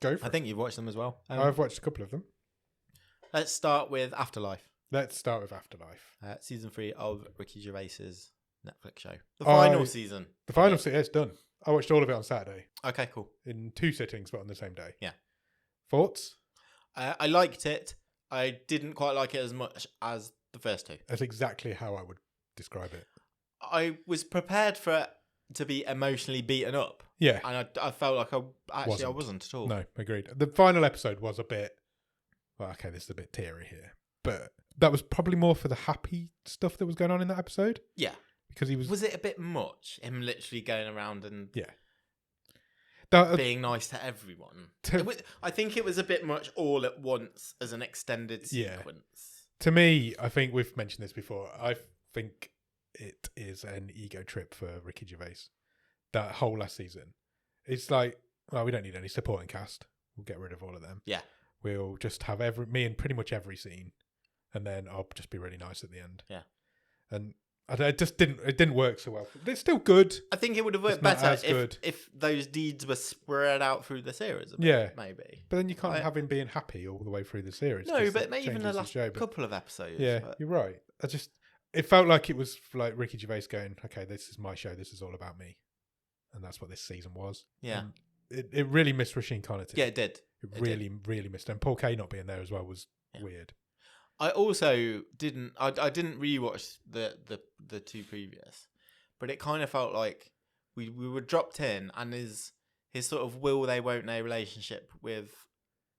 Speaker 1: Go for it.
Speaker 2: I think you've watched them as well.
Speaker 1: I've watched a couple of them.
Speaker 2: Let's start with Afterlife.
Speaker 1: Let's start with Afterlife.
Speaker 2: Season 3 of Ricky Gervais's Netflix show. The final season.
Speaker 1: The final season, it's done. I watched all of it on Saturday.
Speaker 2: Okay, cool.
Speaker 1: In 2 sittings, but on the same day.
Speaker 2: Yeah.
Speaker 1: Thoughts?
Speaker 2: I liked it. I didn't quite like it as much as the first 2.
Speaker 1: That's exactly how I would describe it.
Speaker 2: I was prepared for it to be emotionally beaten up.
Speaker 1: Yeah.
Speaker 2: And I felt like I wasn't at all.
Speaker 1: No, agreed. The final episode was a bit, well, okay, this is a bit teary here. But that was probably more for the happy stuff that was going on in that episode.
Speaker 2: Yeah.
Speaker 1: Because he was...
Speaker 2: Was it a bit much? Him literally going around and being nice to everyone. I think it was a bit much all at once as an extended sequence.
Speaker 1: To me, I think we've mentioned this before. I think it is an ego trip for Ricky Gervais. That whole last season. It's like, well, we don't need any supporting cast. We'll get rid of all of them.
Speaker 2: Yeah.
Speaker 1: We'll just have me in pretty much every scene. And then I'll just be really nice at the end.
Speaker 2: Yeah.
Speaker 1: And it didn't work so well. It's still good.
Speaker 2: I think it would have worked better if those deeds were spread out through the series a bit, maybe.
Speaker 1: But then you can't have him being happy all the way through the series.
Speaker 2: No, but maybe even the last couple of episodes.
Speaker 1: Yeah, you're right. It felt like it was like Ricky Gervais going, okay, this is my show. This is all about me. And that's what this season was.
Speaker 2: Yeah.
Speaker 1: And it really missed Rasheen Connerty.
Speaker 2: Yeah, it did.
Speaker 1: It really, really missed. And Paul Kaye not being there as well was weird.
Speaker 2: I also didn't. I didn't rewatch the 2 previous, but it kind of felt like we were dropped in, and his sort of will they won't they relationship with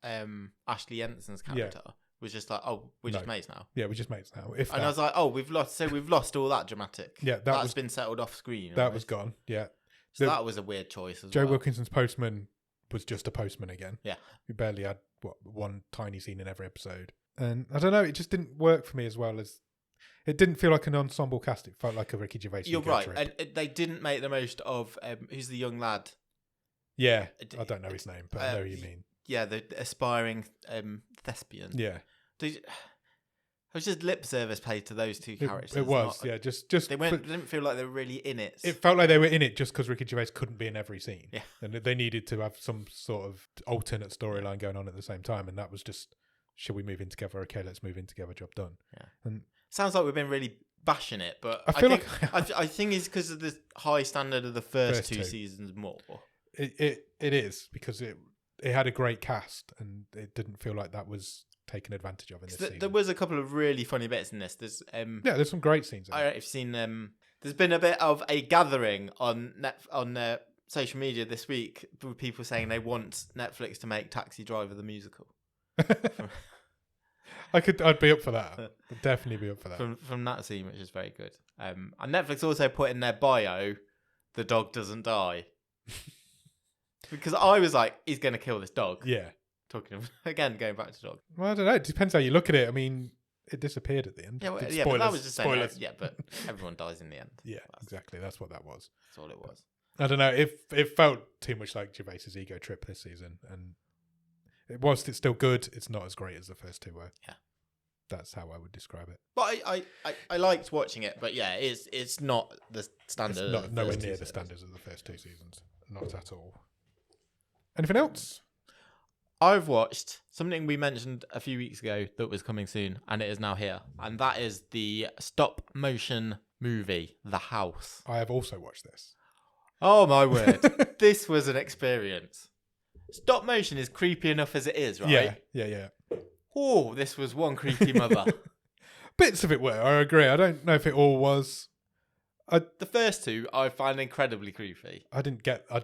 Speaker 2: Ashley Jensen's character was just like, oh, we're just mates now.
Speaker 1: Yeah, we're just mates now.
Speaker 2: I was like, oh, we've lost all that dramatic.
Speaker 1: Yeah,
Speaker 2: that's been settled off screen.
Speaker 1: That was gone. Yeah,
Speaker 2: so that was a weird choice as
Speaker 1: Joe
Speaker 2: well.
Speaker 1: Wilkinson's postman was just a postman again.
Speaker 2: Yeah,
Speaker 1: we barely had one tiny scene in every episode. And I don't know, it just didn't work for me as well as... It didn't feel like an ensemble cast. It felt like a Ricky Gervais.
Speaker 2: You're right. And they didn't make the most of... who's the young lad?
Speaker 1: Yeah. I don't know his name, but I know who you mean.
Speaker 2: Yeah, the aspiring thespian.
Speaker 1: Yeah.
Speaker 2: It was just lip service paid to those 2 characters.
Speaker 1: It was, yeah. Just
Speaker 2: they didn't feel like they were really in it.
Speaker 1: It felt like they were in it just because Ricky Gervais couldn't be in every scene.
Speaker 2: Yeah.
Speaker 1: And they needed to have some sort of alternate storyline going on at the same time. And that was just... Should we move in together? Okay, let's move in together. Job done.
Speaker 2: Yeah.
Speaker 1: And
Speaker 2: sounds like we've been really bashing it, but I think it's because of the high standard of the first 2 seasons more.
Speaker 1: It is because it had a great cast and it didn't feel like that was taken advantage of in this season.
Speaker 2: There was a couple of really funny bits in this.
Speaker 1: There's some great scenes.
Speaker 2: I've seen. There's been a bit of a gathering on social media this week with people saying they want Netflix to make Taxi Driver the musical.
Speaker 1: I'd be up for that. I'd definitely be up for that.
Speaker 2: From that scene, which is very good. And Netflix also put in their bio, "The dog doesn't die," because I was like, "He's going to kill this dog."
Speaker 1: Yeah.
Speaker 2: Talking again, going back to dog.
Speaker 1: Well, I don't know. It depends how you look at it. I mean, it disappeared at the end.
Speaker 2: Yeah,
Speaker 1: but
Speaker 2: that was just saying.
Speaker 1: Spoilers.
Speaker 2: Yeah, but everyone dies in the end.
Speaker 1: Yeah, exactly. That's what that was.
Speaker 2: That's all it was.
Speaker 1: I don't know. It felt too much like Gervais's ego trip this season, and whilst it's still good, it's not as great as the first 2 were.
Speaker 2: Yeah,
Speaker 1: that's how I would describe it.
Speaker 2: But I liked watching it, but yeah, it's not the standard.
Speaker 1: It's not nowhere near the standards of the first 2 seasons. Not at all. Anything else?
Speaker 2: I've watched something we mentioned a few weeks ago that was coming soon, and it is now here. And that is the stop motion movie, The House.
Speaker 1: I have also watched this.
Speaker 2: Oh my word. This was an experience. Stop motion is creepy enough as it is, right?
Speaker 1: Yeah.
Speaker 2: Oh, this was one creepy mother.
Speaker 1: Bits of it were, I agree. I don't know if it all was.
Speaker 2: The first two I find incredibly creepy.
Speaker 1: I didn't get... I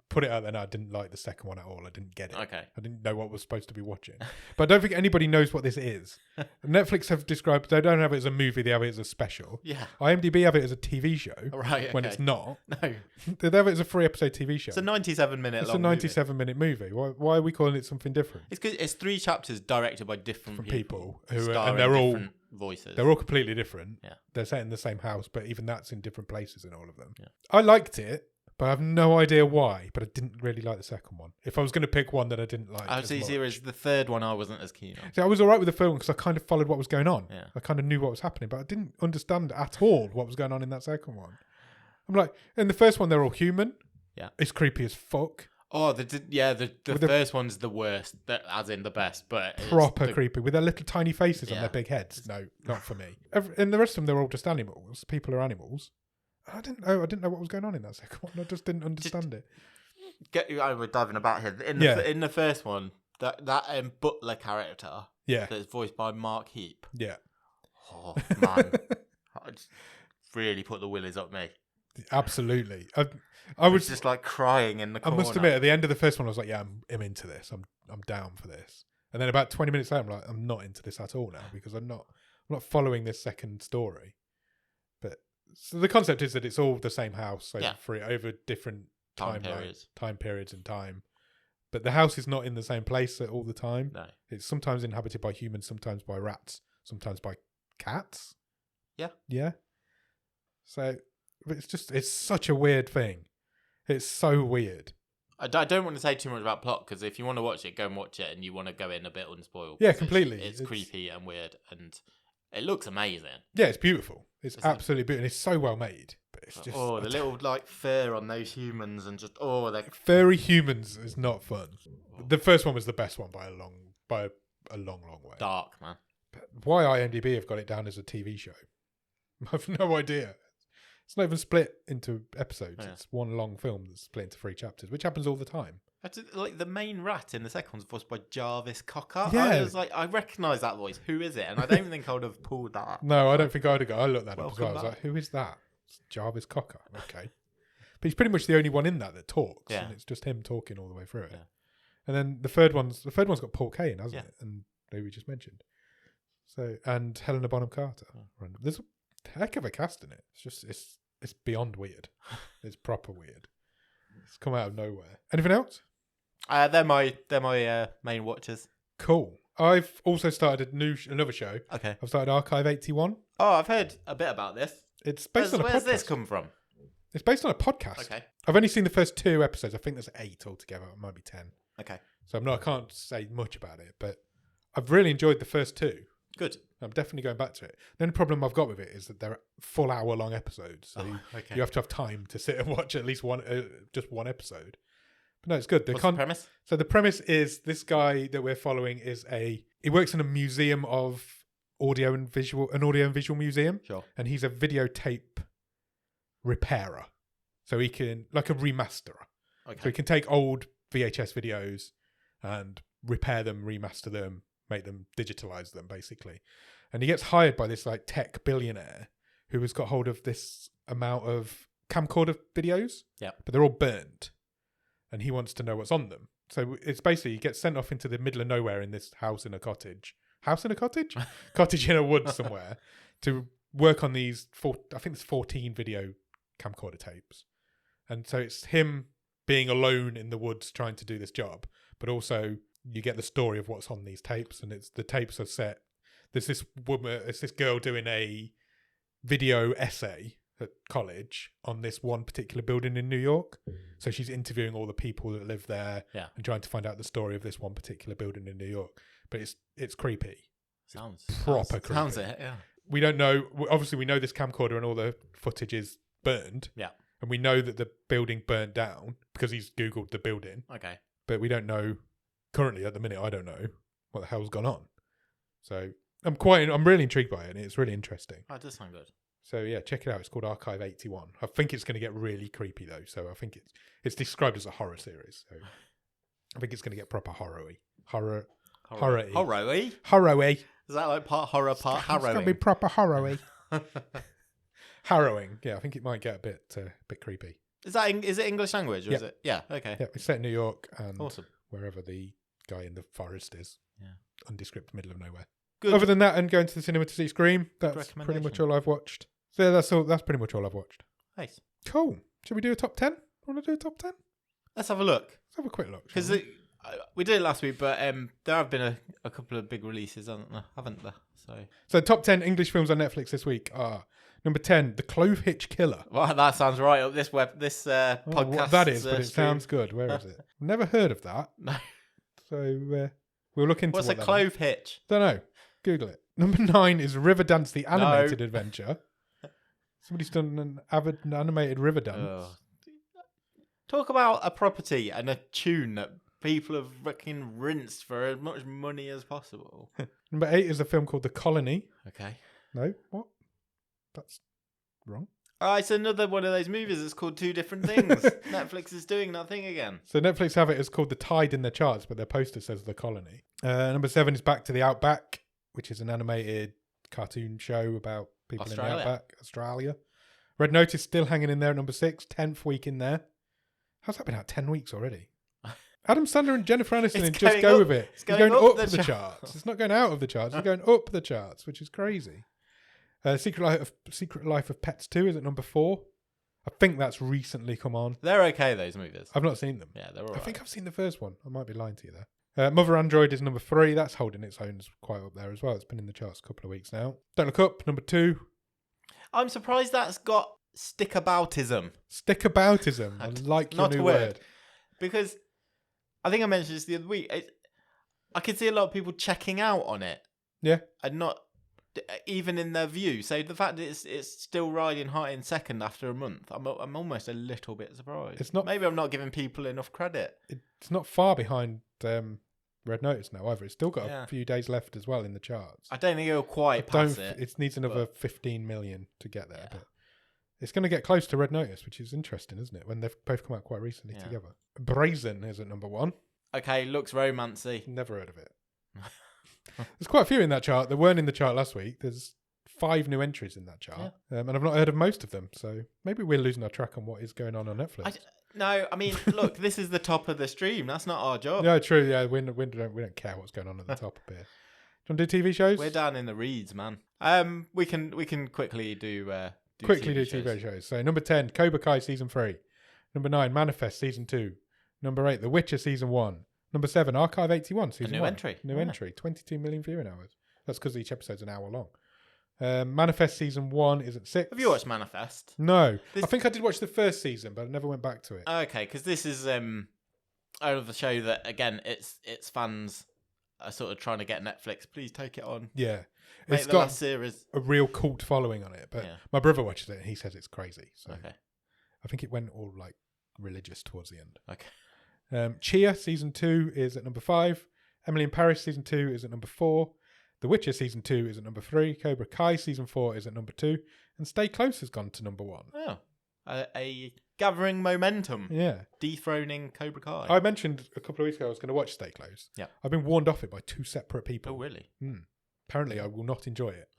Speaker 1: put it out there now. I didn't like the second one at all. I didn't get it.
Speaker 2: Okay.
Speaker 1: I didn't know what I was supposed to be watching. But I don't think anybody knows what this is. Netflix have described... They don't have it as a movie. They have it as a special.
Speaker 2: Yeah.
Speaker 1: IMDb have it as a TV show.
Speaker 2: Right, okay.
Speaker 1: When it's not.
Speaker 2: No.
Speaker 1: They have it as a 3-episode TV show.
Speaker 2: It's a 97-minute long
Speaker 1: movie. It's a 97-minute movie. Why are we calling it something different?
Speaker 2: It's because it's 3 chapters directed by different people
Speaker 1: who
Speaker 2: are,
Speaker 1: and they're all
Speaker 2: different voices.
Speaker 1: They're all completely different.
Speaker 2: Yeah.
Speaker 1: They're set in the same house, but even that's in different places in all of them.
Speaker 2: Yeah.
Speaker 1: I liked it, but I have no idea why. But I didn't really like the second one. If I was going to pick one that I didn't like,
Speaker 2: as easier as the third one, I wasn't as keen on.
Speaker 1: See, I was all right with the film because I kind of followed what was going on.
Speaker 2: Yeah.
Speaker 1: I kind of knew what was happening, but I didn't understand at all what was going on in that second one. I'm like, in the first one, they're all human.
Speaker 2: Yeah.
Speaker 1: It's creepy as fuck.
Speaker 2: Oh, the first one's the worst, as in the best, but
Speaker 1: proper creepy with their little tiny faces on
Speaker 2: Yeah.
Speaker 1: their big heads. No, not for me. And the rest of them, they're all just animals. People are animals. I didn't know what was going on in that second one. I just didn't understand it.
Speaker 2: We're diving about here. In the first one, that butler character, that's voiced by Mark Heap.
Speaker 1: Yeah.
Speaker 2: Oh man, I just really put the willies up me.
Speaker 1: Absolutely. I was
Speaker 2: just like crying in the corner.
Speaker 1: I must admit, at the end of the first one, I was like, yeah, I'm into this. I'm down for this. And then about 20 minutes later, I'm like, I'm not into this at all now because I'm not following this second story. But so the concept is that it's all the same house over different time periods and time. But the house is not in the same place all the time.
Speaker 2: No.
Speaker 1: It's sometimes inhabited by humans, sometimes by rats, sometimes by cats.
Speaker 2: Yeah.
Speaker 1: Yeah. So it's such a weird thing. It's so weird.
Speaker 2: I don't want to say too much about plot because if you want to watch it, go and watch it, and you want to go in a bit unspoiled.
Speaker 1: Yeah, completely.
Speaker 2: It's creepy and weird, and it looks amazing.
Speaker 1: Yeah, it's beautiful. It's absolutely beautiful. It's so well made. But it's just
Speaker 2: the little like fur on those humans, and just they're
Speaker 1: furry humans is not fun. The first one was the best one by a long way.
Speaker 2: Dark, man.
Speaker 1: But why IMDb have got it down as a TV show? I have no idea. It's not even split into episodes. Yeah. It's one long film that's split into 3 chapters, which happens all the time.
Speaker 2: Like the main rat in the second one's voiced by Jarvis Cocker.
Speaker 1: Yeah.
Speaker 2: I was like, I recognise that voice. Who is it? And I don't think I would have pulled that up.
Speaker 1: No, I don't think I'd have got. I looked that up as well. I was like, who is that? It's Jarvis Cocker. Okay. But he's pretty much the only one in that talks. Yeah. And it's just him talking all the way through it. Yeah. And then the third one's got Paul Kane, hasn't it? And who we just mentioned. So, and Helena Bonham Carter. Yeah. There's a heck of a cast in it. It's just, it's beyond weird. It's proper weird. It's come out of nowhere. Anything else?
Speaker 2: They're my main watchers.
Speaker 1: Cool. I've also started another show.
Speaker 2: Okay.
Speaker 1: I've started Archive 81.
Speaker 2: Oh, I've heard a bit about this.
Speaker 1: It's based on a podcast.
Speaker 2: Where's this come from?
Speaker 1: It's based on a podcast.
Speaker 2: Okay.
Speaker 1: I've only seen the first 2 episodes. I think there's 8 altogether. It might be 10.
Speaker 2: Okay.
Speaker 1: So I can't say much about it, but I've really enjoyed the first 2.
Speaker 2: Good.
Speaker 1: I'm definitely going back to it. The only problem I've got with it is that they're full hour-long episodes, so you have to have time to sit and watch at least just one episode. But no, it's good.
Speaker 2: What's the premise?
Speaker 1: So the premise is this guy that we're following he works in a museum of an audio and visual museum.
Speaker 2: Sure.
Speaker 1: And he's a videotape repairer. So he can, like a remasterer.
Speaker 2: Okay.
Speaker 1: So he can take old VHS videos and repair them, remaster them, make them, digitalize them, basically. And he gets hired by this like tech billionaire who has got hold of this amount of camcorder videos.
Speaker 2: Yeah.
Speaker 1: But they're all burnt. And he wants to know what's on them. So it's basically, he gets sent off into the middle of nowhere in this house in a cottage. House in a cottage? Cottage in a wood somewhere to work on these, I think it's 14 video camcorder tapes. And so it's him being alone in the woods trying to do this job. But also you get the story of what's on these tapes. And the tapes are set. There's this woman, it's this girl doing a video essay at college on this one particular building in New York. So she's interviewing all the people that live there and trying to find out the story of this one particular building in New York. But it's creepy.
Speaker 2: Sounds
Speaker 1: proper creepy.
Speaker 2: Sounds it, yeah.
Speaker 1: We don't know. Obviously, we know this camcorder and all the footage is burned.
Speaker 2: Yeah.
Speaker 1: And we know that the building burnt down because he's Googled the building.
Speaker 2: Okay.
Speaker 1: But we don't know currently at the minute I don't know what the hell's gone on. So I'm really intrigued by it, and it's really interesting.
Speaker 2: Oh, it does sound good.
Speaker 1: So yeah, check it out. It's called Archive 81. I think it's going to get really creepy though. So I think it's described as a horror series. So I think it's going to get proper horror-y. Horror-y.
Speaker 2: Horror-y? Is that like part horror, part harrowing?
Speaker 1: It's going to be proper horror-y. Harrowing. Yeah, I think it might get a bit creepy.
Speaker 2: Is it English language? Or is it? Yeah. Okay.
Speaker 1: Yeah, it's set in New York and
Speaker 2: awesome.
Speaker 1: Wherever the guy in the forest is. Yeah. Undescript middle of nowhere.
Speaker 2: Good.
Speaker 1: Other than that, and going to the cinema to see Scream, that's pretty much all I've watched. So that's pretty much all I've watched.
Speaker 2: Nice.
Speaker 1: Cool. Should we do a top 10? Want to do a top 10?
Speaker 2: Let's have a look.
Speaker 1: Let's have a quick look.
Speaker 2: Because we did it last week, but there have been a couple of big releases, haven't there? So
Speaker 1: top 10 English films on Netflix this week are number 10, The Clove Hitch Killer.
Speaker 2: Well, that sounds right up this podcast.
Speaker 1: What that is, but it sounds good. Where is it? Never heard of that.
Speaker 2: No.
Speaker 1: So we'll look into
Speaker 2: what's a clove hitch?
Speaker 1: Don't know. Google it. Number 9 is Riverdance, the animated adventure. Somebody's done an animated Riverdance.
Speaker 2: Talk about a property and a tune that people have fucking rinsed for as much money as possible.
Speaker 1: Number 8 is a film called The Colony.
Speaker 2: Okay.
Speaker 1: No? What? That's wrong.
Speaker 2: It's another one of those movies that's called two different things. Netflix is doing that thing again.
Speaker 1: So Netflix have it as called The Tide in their charts, but their poster says The Colony. Number 7 is Back to the Outback, which is an animated cartoon show about people in the Outback, Australia. Red Notice still hanging in there at number 6, 10th week in there. How's that been out 10 weeks already? Adam Sandler and Jennifer Aniston and Just Go With It. It's going up the charts. It's not going out of the charts. It's going up the charts, which is crazy. Secret Life of Pets 2 is at number 4. I think that's recently come on.
Speaker 2: They're okay, those movies.
Speaker 1: I've not seen them.
Speaker 2: Yeah, they're all right.
Speaker 1: I think I've seen the first one. I might be lying to you there. Mother Android is number 3. That's holding its own quite up there as well. It's been in the charts a couple of weeks now. Don't Look Up, number 2.
Speaker 2: I'm surprised that's got stickaboutism.
Speaker 1: Stickaboutism. I like your new word.
Speaker 2: Because I think I mentioned this the other week. I could see a lot of people checking out on it.
Speaker 1: Yeah.
Speaker 2: And not even in their view. So the fact that it's still riding high in second after a month, I'm almost a little bit surprised.
Speaker 1: It's not.
Speaker 2: Maybe I'm not giving people enough credit.
Speaker 1: It's not far behind Red Notice now either. It's still got a few days left as well in the charts.
Speaker 2: I don't think it'll quite pass it.
Speaker 1: It needs another 15 million to get there, but it's going to get close to Red Notice, which is interesting, isn't it? When they've both come out quite recently together. Brazen is at number 1.
Speaker 2: Okay, looks romancy.
Speaker 1: Never heard of it. There's quite a few in that chart that weren't in the chart last week. There's 5 new entries in that chart, and I've not heard of most of them. So maybe we're losing our track on what is going on Netflix.
Speaker 2: No, I mean, look, this is the top of the stream. That's not our job.
Speaker 1: Yeah, true. Yeah, we don't care what's going on at the top up here. Do you want to do TV shows?
Speaker 2: We're down in the reeds, man. We can quickly do
Speaker 1: TV shows. So number 10, Cobra Kai season 3. Number 9, Manifest season 2. Number 8, The Witcher season 1. Number 7, Archive 81 season 1. New entry. 22 million viewing hours. That's because each episode's an hour long. Manifest season 1 is at 6.
Speaker 2: Have you watched Manifest?
Speaker 1: No. I think I did watch the first season, but I never went back to it.
Speaker 2: Okay, because this is out of the show that, again, its fans are sort of trying to get Netflix. Please take it on.
Speaker 1: Yeah.
Speaker 2: It's got series
Speaker 1: a real cult following on it, but my brother watches it and he says it's crazy. So I think it went all like religious towards the end.
Speaker 2: Okay.
Speaker 1: Chia season 2 is at number 5. Emily in Paris season 2 is at number 4. The Witcher season 2 is at number 3. Cobra Kai season 4 is at number 2. And Stay Close has gone to number 1.
Speaker 2: Oh. A gathering momentum.
Speaker 1: Yeah.
Speaker 2: Dethroning Cobra Kai.
Speaker 1: I mentioned a couple of weeks ago I was going to watch Stay Close.
Speaker 2: Yeah.
Speaker 1: I've been warned off it by 2 separate people.
Speaker 2: Oh, really?
Speaker 1: Apparently I will not enjoy it.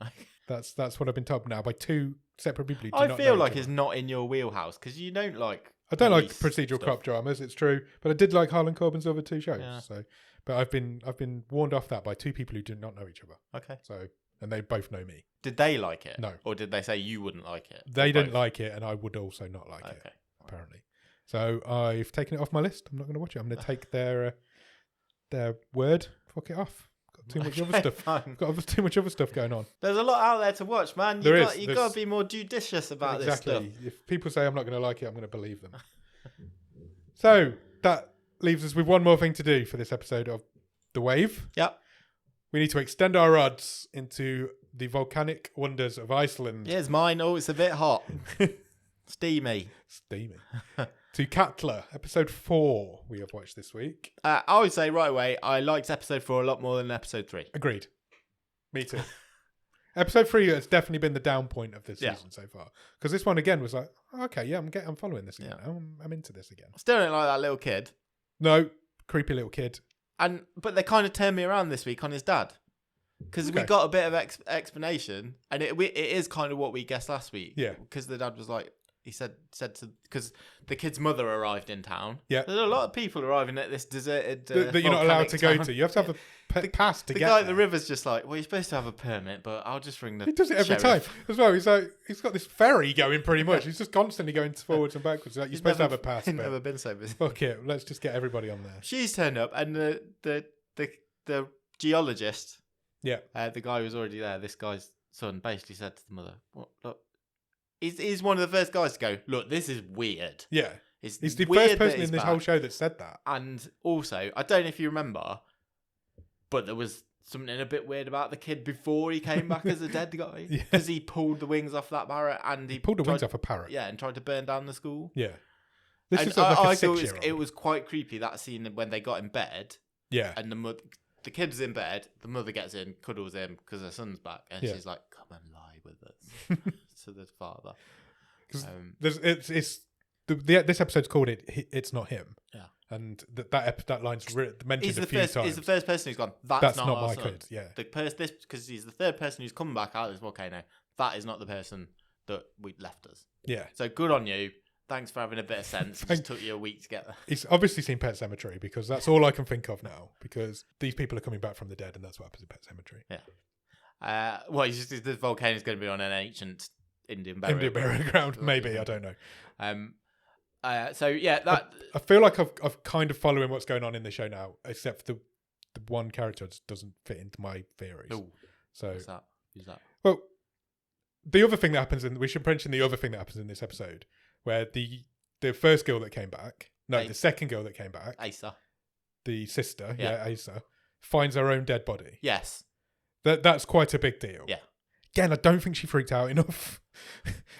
Speaker 1: That's what I've been told now by 2 separate people who do
Speaker 2: I
Speaker 1: not
Speaker 2: feel
Speaker 1: know
Speaker 2: like
Speaker 1: each
Speaker 2: it's
Speaker 1: other.
Speaker 2: not in your wheelhouse because you don't like...
Speaker 1: I don't like procedural cop dramas, it's true, but I did like Harlan Coben's other 2 shows.
Speaker 2: Yeah.
Speaker 1: So, but I've been warned off that by 2 people who do not know each other.
Speaker 2: Okay.
Speaker 1: So, and they both know me.
Speaker 2: Did they like it?
Speaker 1: No.
Speaker 2: Or did they say you wouldn't like it?
Speaker 1: They didn't like it, and I would also not like it. Apparently. So I've taken it off my list. I'm not going to watch it. I'm going to take their word. Fuck it off. Got too much other stuff.
Speaker 2: Fine.
Speaker 1: Got too much other stuff going on.
Speaker 2: There's a lot out there to watch, man. You got to be more judicious about this stuff.
Speaker 1: If people say I'm not going to like it, I'm going to believe them. So that leaves us with one more thing to do for this episode of The Wave.
Speaker 2: Yep.
Speaker 1: We need to extend our rods into the volcanic wonders of Iceland.
Speaker 2: Here's mine. Oh, it's a bit hot. Steamy.
Speaker 1: to Katla, episode 4 we have watched this week.
Speaker 2: I would say right away, I liked episode 4 a lot more than episode 3.
Speaker 1: Agreed. Me too. Episode 3 has definitely been the down point of this season so far. Because this one again was like, okay, yeah, I'm following this again now. I'm into this again.
Speaker 2: Still don't like that little kid.
Speaker 1: No, creepy little kid.
Speaker 2: But they kind of turned me around this week on his dad. Because we got a bit of explanation, and it is kind of what we guessed last week.
Speaker 1: Yeah.
Speaker 2: Because the dad was like, he said to, because the kid's mother arrived in town.
Speaker 1: Yeah.
Speaker 2: There's a lot of people arriving at this deserted
Speaker 1: that you're not allowed to go to. You have to have a pass to get
Speaker 2: The guy at
Speaker 1: there.
Speaker 2: the river's just like, well, you're supposed to have a permit, but I'll just ring the
Speaker 1: He does it every time as well. He's like, he's got this ferry going pretty much. He's just constantly going forwards and backwards. Like, you're supposed to have a pass.
Speaker 2: He's never been so busy.
Speaker 1: Fuck it, let's just get everybody on there.
Speaker 2: She's turned up, and the geologist,
Speaker 1: yeah,
Speaker 2: the guy who was already there, this guy's son, basically said to the mother, "What? Look, he's one of the first guys to go. Look, this is weird.
Speaker 1: Yeah,
Speaker 2: he's
Speaker 1: the
Speaker 2: weird
Speaker 1: first person
Speaker 2: that
Speaker 1: in this
Speaker 2: back.
Speaker 1: whole show that said that.
Speaker 2: And also, I don't know if you remember, but there was something a bit weird about the kid before he came back as a dead guy because he pulled the wings off that parrot and he
Speaker 1: pulled the wings off a parrot.
Speaker 2: Yeah, and tried to burn down the school.
Speaker 1: Yeah,
Speaker 2: this
Speaker 1: is
Speaker 2: like
Speaker 1: a
Speaker 2: I thought
Speaker 1: 6-year-old.
Speaker 2: it was quite creepy, that scene when they got in bed.
Speaker 1: Yeah,
Speaker 2: and the kid's in bed, the mother gets in, cuddles him because her son's back, and she's like, "Come and lie with us," to the father.
Speaker 1: This episode's called "It's Not Him."
Speaker 2: Yeah,
Speaker 1: and that line's mentioned a few times.
Speaker 2: He's the first person who's gone.
Speaker 1: That's not
Speaker 2: our
Speaker 1: my
Speaker 2: son.
Speaker 1: kid. Yeah,
Speaker 2: because he's the third person who's come back out of this volcano. That is not the person that we left us.
Speaker 1: Yeah.
Speaker 2: So good on you. Thanks for having a bit of sense. It just took you a week to get there.
Speaker 1: He's obviously seen Pet Sematary because that's all I can think of now. Because these people are coming back from the dead, and that's what happens in Pet Sematary.
Speaker 2: Yeah. Well, this volcano is going to be on an ancient Indian burial
Speaker 1: ground. Maybe, I don't know.
Speaker 2: So yeah, that
Speaker 1: I feel like I've kind of following what's going on in the show now, except the one character just doesn't fit into my theories.
Speaker 2: Ooh,
Speaker 1: so
Speaker 2: what's that? Who's that?
Speaker 1: Well, the other thing that happens we should mention the other thing that happens in this episode, where the first girl that came back, the second girl that came back,
Speaker 2: Asa,
Speaker 1: the sister, Asa, finds her own dead body.
Speaker 2: Yes,
Speaker 1: that's quite a big deal.
Speaker 2: Yeah.
Speaker 1: Again, I don't think she freaked out enough.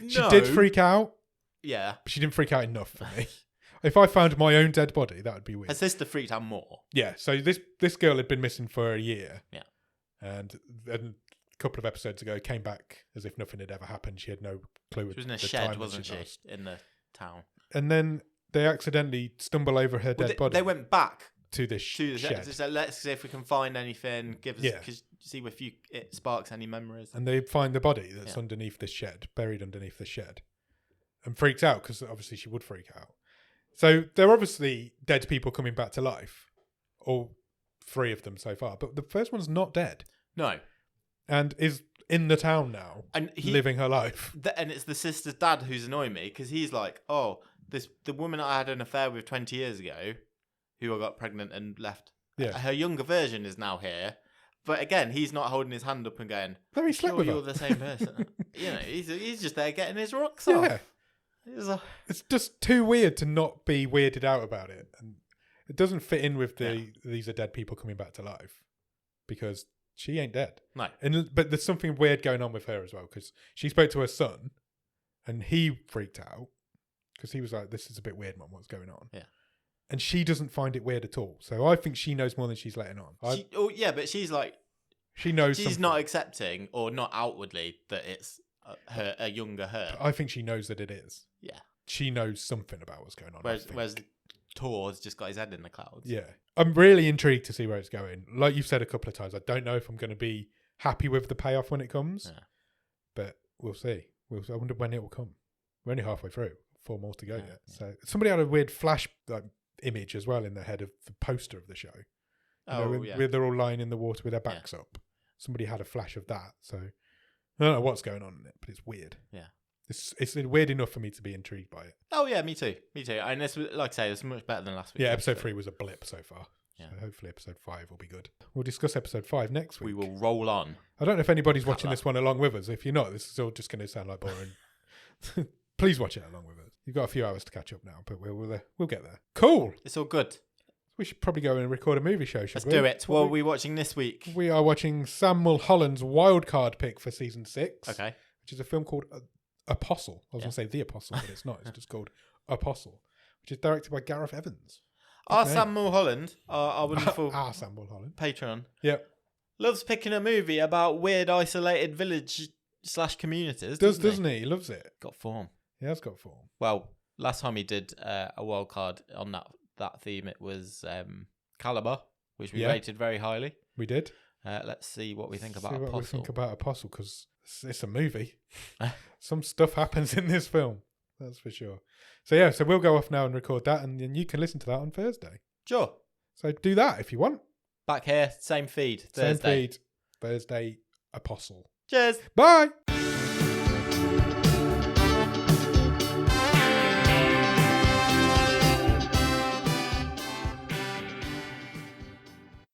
Speaker 1: She did freak out.
Speaker 2: Yeah.
Speaker 1: But she didn't freak out enough for me. If I found my own dead body, that would be weird.
Speaker 2: Her sister freaked out more.
Speaker 1: Yeah, so this girl had been missing for a year.
Speaker 2: Yeah.
Speaker 1: And a couple of episodes ago came back as if nothing had ever happened. She had no clue.
Speaker 2: She was in a shed, wasn't she? In the town.
Speaker 1: And then they accidentally stumble over her dead body.
Speaker 2: They went back
Speaker 1: to this shed.
Speaker 2: So let's see if we can find anything. Give us, see if it sparks any memories.
Speaker 1: And they find the body that's underneath this shed, buried underneath the shed, and freaks out because obviously she would freak out. So they're obviously dead people coming back to life, all 3 of them so far. But the first one's not dead.
Speaker 2: No,
Speaker 1: and is in the town now and living her life.
Speaker 2: And it's the sister's dad who's annoying me because he's like, "Oh, the woman I had an affair with 20 years ago, who I got pregnant and left.
Speaker 1: Yeah,
Speaker 2: her younger version is now here." But again, he's not holding his hand up and going,
Speaker 1: "Let me sleep with her."
Speaker 2: You're the same person. He's just there getting his rocks off.
Speaker 1: It's just too weird to not be weirded out about it, and it doesn't fit in with these are dead people coming back to life because she ain't dead.
Speaker 2: No,
Speaker 1: but there's something weird going on with her as well because she spoke to her son, and he freaked out because he was like, "This is a bit weird, Mum. What's going on?"
Speaker 2: Yeah.
Speaker 1: And she doesn't find it weird at all. So I think she knows more than she's letting on.
Speaker 2: But she's like...
Speaker 1: She knows
Speaker 2: She's not accepting, or not outwardly, that it's a younger her.
Speaker 1: I think she knows that it is.
Speaker 2: Yeah.
Speaker 1: She knows something about what's going on.
Speaker 2: Whereas Thor's just got his head in the clouds.
Speaker 1: Yeah. I'm really intrigued to see where it's going. Like you've said a couple of times, I don't know if I'm going to be happy with the payoff when it comes. Yeah. But we'll see. I wonder when it will come. We're only halfway through. 4 more to go yet. So somebody had a weird flash image as well in their head of the poster of the show. Where they're all lying in the water with their backs up. Somebody had a flash of that. So I don't know what's going on in it, but it's weird.
Speaker 2: Yeah.
Speaker 1: It's weird enough for me to be intrigued by it.
Speaker 2: Oh yeah, me too. And this, like I say, it's much better than last week.
Speaker 1: Yeah, episode 3 was a blip so far. Yeah. So hopefully episode 5 will be good. We'll discuss episode 5 next week.
Speaker 2: We will roll on.
Speaker 1: I don't know if anybody's watching this one along with us. If you're not, this is all just going to sound like boring. Please watch it along with us. You've got a few hours to catch up now, but we'll get there. Cool.
Speaker 2: It's all good.
Speaker 1: We should probably go and record a movie show, shouldn't we?
Speaker 2: Let's do it. What are we watching this week?
Speaker 1: We are watching Sam Mulholland's wildcard pick for season 6.
Speaker 2: Okay. Which
Speaker 1: is a film called Apostle. I was going to say The Apostle, but it's not. It's just called Apostle, which is directed by Gareth Evans.
Speaker 2: Our
Speaker 1: name.
Speaker 2: Sam Mulholland, our wonderful
Speaker 1: Sam Mulholland.
Speaker 2: patron,
Speaker 1: Yep.
Speaker 2: loves picking a movie about weird isolated village/communities.
Speaker 1: Doesn't he? He loves it.
Speaker 2: Got form.
Speaker 1: He has got form.
Speaker 2: Well, last time he did a wild card on that theme, it was Caliber, which we rated very highly.
Speaker 1: We did.
Speaker 2: Let's see what we think about
Speaker 1: See
Speaker 2: Apostle.
Speaker 1: what we think about Apostle, because it's a movie. Some stuff happens in this film. That's for sure. So we'll go off now and record that, and then you can listen to that on Thursday.
Speaker 2: Sure.
Speaker 1: So do that if you want.
Speaker 2: Back here, same feed. Thursday.
Speaker 1: Same feed. Thursday, Apostle.
Speaker 2: Cheers.
Speaker 1: Bye.